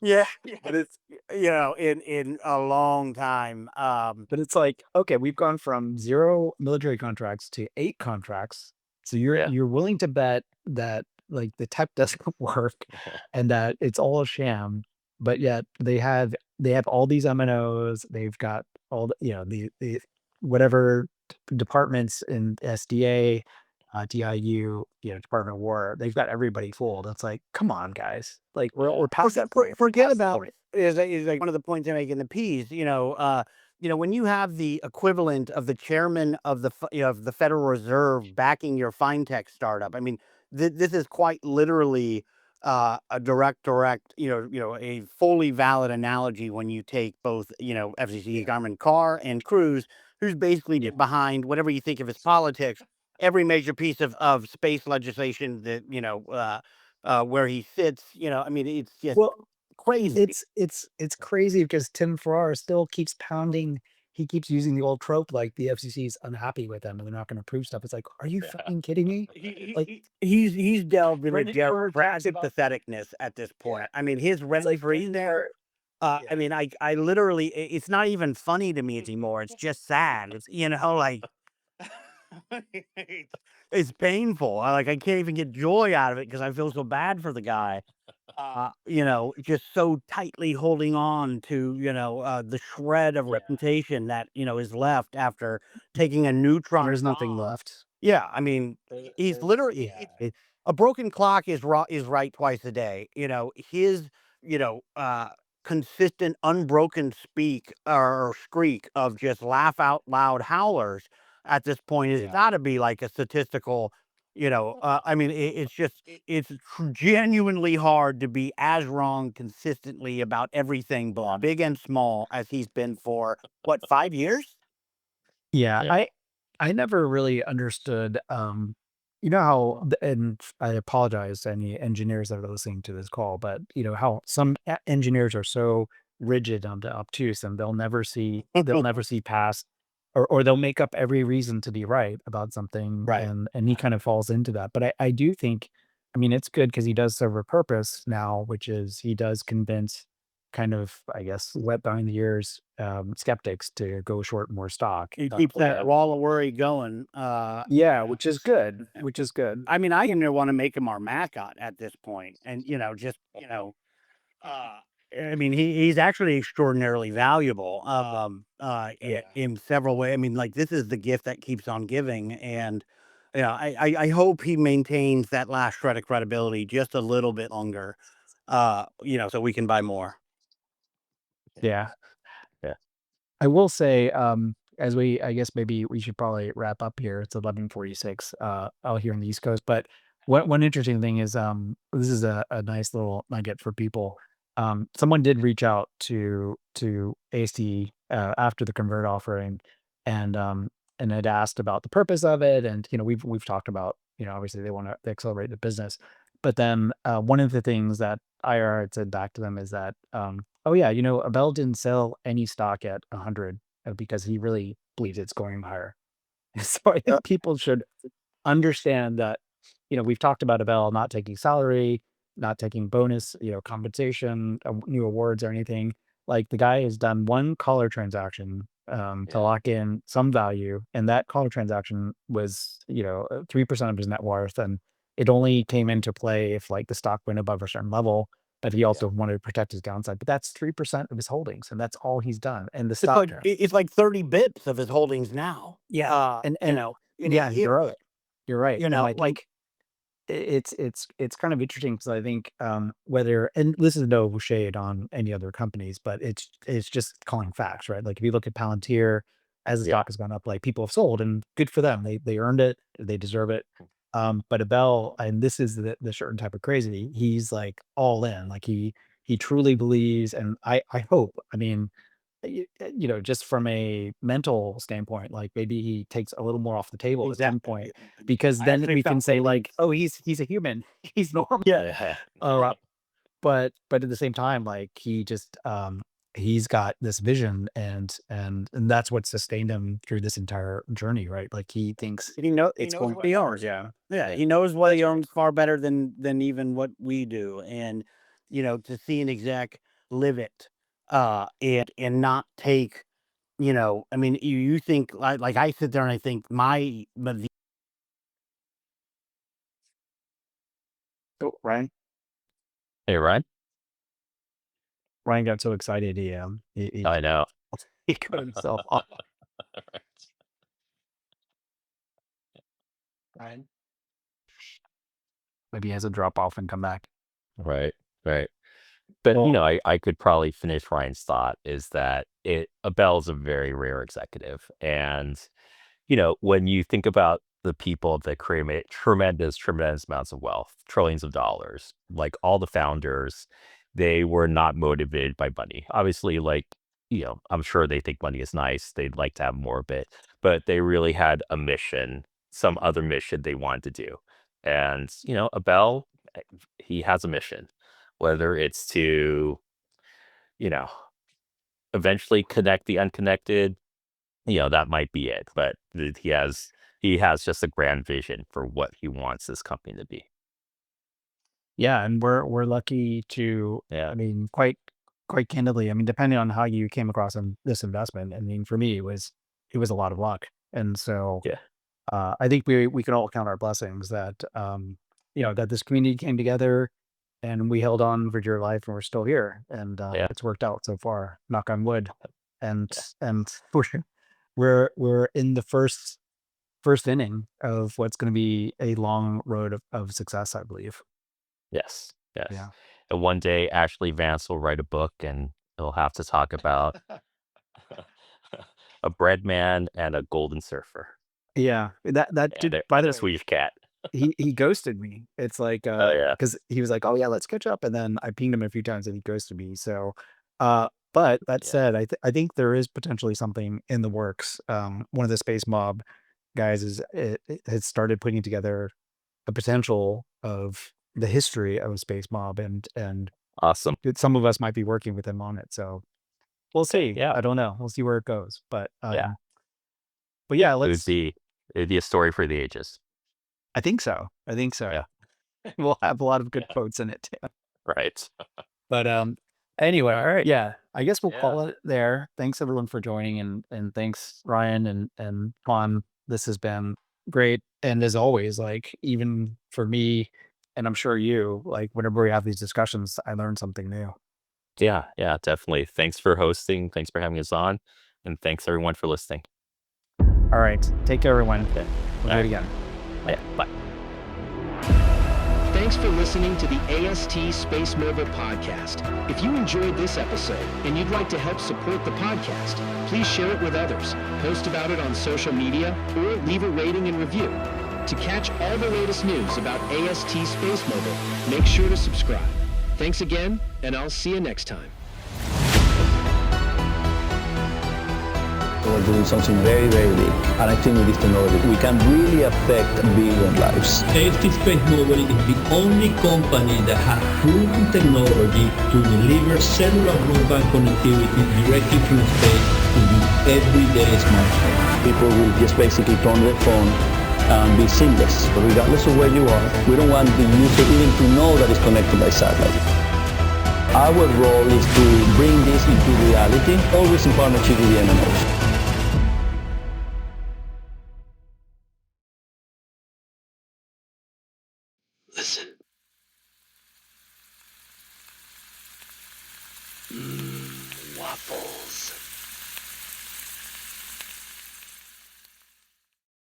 S5: yeah, but it's in a long time.
S3: But it's like, okay, we've gone from 0 military contracts to 8 contracts. So you're willing to bet that like the tech doesn't work and that it's all a sham, but yet they have all these MNOs, they've got all the whatever departments in SDA, DIU, Department of War, they've got everybody fooled. It's like, come on, guys. Like we're past that point.
S5: Forget
S3: Past that
S5: about
S3: point.
S5: is like one of the points I make in the piece. When you have the equivalent of the chairman of of the Federal Reserve backing your fintech startup. I mean, this is quite literally a direct, a fully valid analogy when you take both, FCC Garmin Carr and Cruz, who's basically behind whatever you think of his politics, every major piece of space legislation that where he sits. I mean, it's just
S3: Well,
S5: crazy.
S3: it's crazy because Tim Farrar still keeps pounding. He keeps using the old trope like the FCC is unhappy with them and they're not going to approve stuff. It's like, are you fucking kidding me? Like,
S5: He's delved into
S3: Brendan Burr talks about
S5: sympatheticness at this point. I mean, his rent
S3: like
S5: free
S3: Brendan
S5: there.
S3: Burr.
S5: I mean, I literally, it's not even funny to me anymore. It's just sad. It's like it's painful. I can't even get joy out of it because I feel so bad for the guy. Just so tightly holding on to, the shred of reputation that, is left after taking a neutron
S3: There's nothing
S5: bomb.
S3: left.
S5: Yeah, I mean, he's literally a broken clock is right twice a day. His, you know, uh, consistent unbroken speak or screek of just laugh out loud howlers at this point has got to be like a statistical. I mean, it's genuinely hard to be as wrong consistently about everything, big and small, as he's been for what, 5 years?
S3: Yeah,
S4: Yeah.
S3: I never really understood You know how, and I apologize to any engineers that are listening to this call, but you know how some engineers are so rigid on the obtuse, and they'll never see past, or they'll make up every reason to be right about something,
S5: Right.
S3: and he kind of falls into that. But I do think, I mean, it's good because he does serve a purpose now, which is he does convince kind of, I guess, wet behind the ears skeptics to go short more stock.
S5: He keeps that wall of worry going.
S3: Yeah, which is good. Which is good.
S5: I mean, I even want to make him our mascot at this point, and I mean, he's actually extraordinarily valuable, in several ways. I mean, like, this is the gift that keeps on giving, and I hope he maintains that last shred of credibility just a little bit longer, so we can buy more.
S3: Yeah.
S4: Yeah.
S3: I will say, as I guess maybe we should probably wrap up here. It's 11:46 out here on the East Coast. But one interesting thing is, this is a nice little nugget for people. Someone did reach out to AST after the convert offering, and had asked about the purpose of it. And we've talked about, obviously they want to accelerate the business. But then one of the things that IR had said back to them is that, oh yeah, Abel didn't sell any stock at 100 because he really believes it's going higher. So I think people should understand that, we've talked about Abel not taking salary, not taking bonus, compensation, new awards or anything. Like the guy has done one collar transaction to lock in some value, and that collar transaction was, 3% of his net worth, and it only came into play if like the stock went above a certain level. But he also wanted to protect his downside. But that's 3% of his holdings, and that's all he's done. And the
S5: It's
S3: stock,
S5: like it's like 30 bits of his holdings now.
S3: yeah,
S5: And
S3: yeah, you're right. You're right. And I
S5: like
S3: think it's kind of interesting because I think whether, and this is no shade on any other companies, but it's just calling facts, right? Like if you look at Palantir, as the
S4: Yeah.
S3: stock has gone up, like people have sold, and good for them. They earned it, they deserve it. But Abel, and this is the certain type of crazy, he's like all in, like he truly believes, and I hope, I mean, just from a mental standpoint, like maybe he takes a little more off the table at some point, because
S5: I
S3: then
S5: actually
S3: we can
S5: felt
S3: say
S5: relief.
S3: like, oh, he's a human, he's normal.
S4: Yeah.
S3: Uh, but at the same time, like he's got this vision, and that's what sustained him through this entire journey, right? Like he thinks
S5: He
S3: it's
S5: knows
S3: going.
S5: what he owns. Yeah, he knows what he owns far better than even what we do. And to see an exec live it, and not take, I mean, you think like I sit there and I think but
S3: Oh,
S4: Hey, Ryan.
S3: Ryan got so excited he
S4: I know.
S3: he cut himself off. Ryan, maybe he has a drop off and come back.
S4: Right. Right. But
S3: Well,
S4: I could probably finish Ryan's thought is that Abel's a very rare executive. And, when you think about the people that create tremendous amounts of wealth, trillions of dollars, like all the founders, they were not motivated by money. Obviously, like, I'm sure they think money is nice. They'd like to have more of it, but they really had a mission, some other mission they wanted to do. And, Abel, he has a mission, whether it's to, you know, eventually connect the unconnected, that might be it. But he has just a grand vision for what he wants this company to be.
S3: yeah, and we're lucky to,
S4: Yeah.
S3: I mean, quite candidly, I mean, depending on how you came across this investment, I mean, for me, it was a lot of luck. And so
S4: Yeah.
S3: I think we can all count our blessings that, that this community came together, and we held on for dear life, and we're still here, and
S4: Yeah.
S3: it's worked out so far, knock on wood. And
S4: Yeah.
S3: and we're in the first inning of what's going to be a long road of success, I believe.
S4: Yes. Yes.
S3: Yeah.
S4: And one day, Ashley Vance will write a book, and he'll have to talk about a bread man and a golden surfer
S3: Yeah, that
S4: and
S3: did,
S4: a,
S3: by
S4: and
S3: the
S4: a
S3: way,
S4: Swedish cat.
S3: he ghosted me. It's like,
S4: Oh yeah.
S3: because he was like, "Oh, yeah, let's catch up," and then I pinged him a few times, and he ghosted me. So, but that
S4: Yeah.
S3: said, I think there is potentially something in the works. One of the Space Mob guys has started putting together the potential of the history of a space mob, and
S4: Awesome.
S3: some of us might be working with him on it. So we'll see.
S4: Yeah.
S3: I don't know. We'll see where it goes.
S4: Yeah.
S3: But yeah,
S4: It would
S3: let's.
S4: be it'd be a story for the ages.
S3: I think so. I think so.
S4: Yeah.
S3: We'll have a lot of good quotes in it too.
S4: Right.
S3: But anyway, all right, yeah. I guess we'll
S4: Yeah.
S3: call it there. Thanks everyone for joining, and thanks Ryan and Toan. This has been great. And as always, like even for me, and I'm sure you, like whenever we have these discussions, I learn something new.
S4: Yeah, yeah, definitely. Thanks for hosting. Thanks for having us on. And thanks everyone for listening.
S3: All right. Take care, everyone.
S4: Okay.
S3: We'll
S4: All
S3: do it
S4: right.
S3: again.
S4: Yeah, bye.
S1: Thanks for listening to the AST Space Mover podcast. If you enjoyed this episode and you'd like to help support the podcast, please share it with others, post about it on social media, or leave a rating and review. To catch all the latest news about AST Space Mover, make sure to subscribe. Thanks again, and I'll see you next time.
S2: We're doing something very, very big. And I think with this technology, we can really affect a billion lives. AST Space Mobility is the only company that has proven technology to deliver cellular broadband connectivity directly from space to your everyday smartphone. People will just basically turn their phone and be seamless, regardless of where you are. We don't want the user even to know that it's connected by satellite. Our role is to bring this into reality, always in partnership with the MNOs. Listen. Waffles.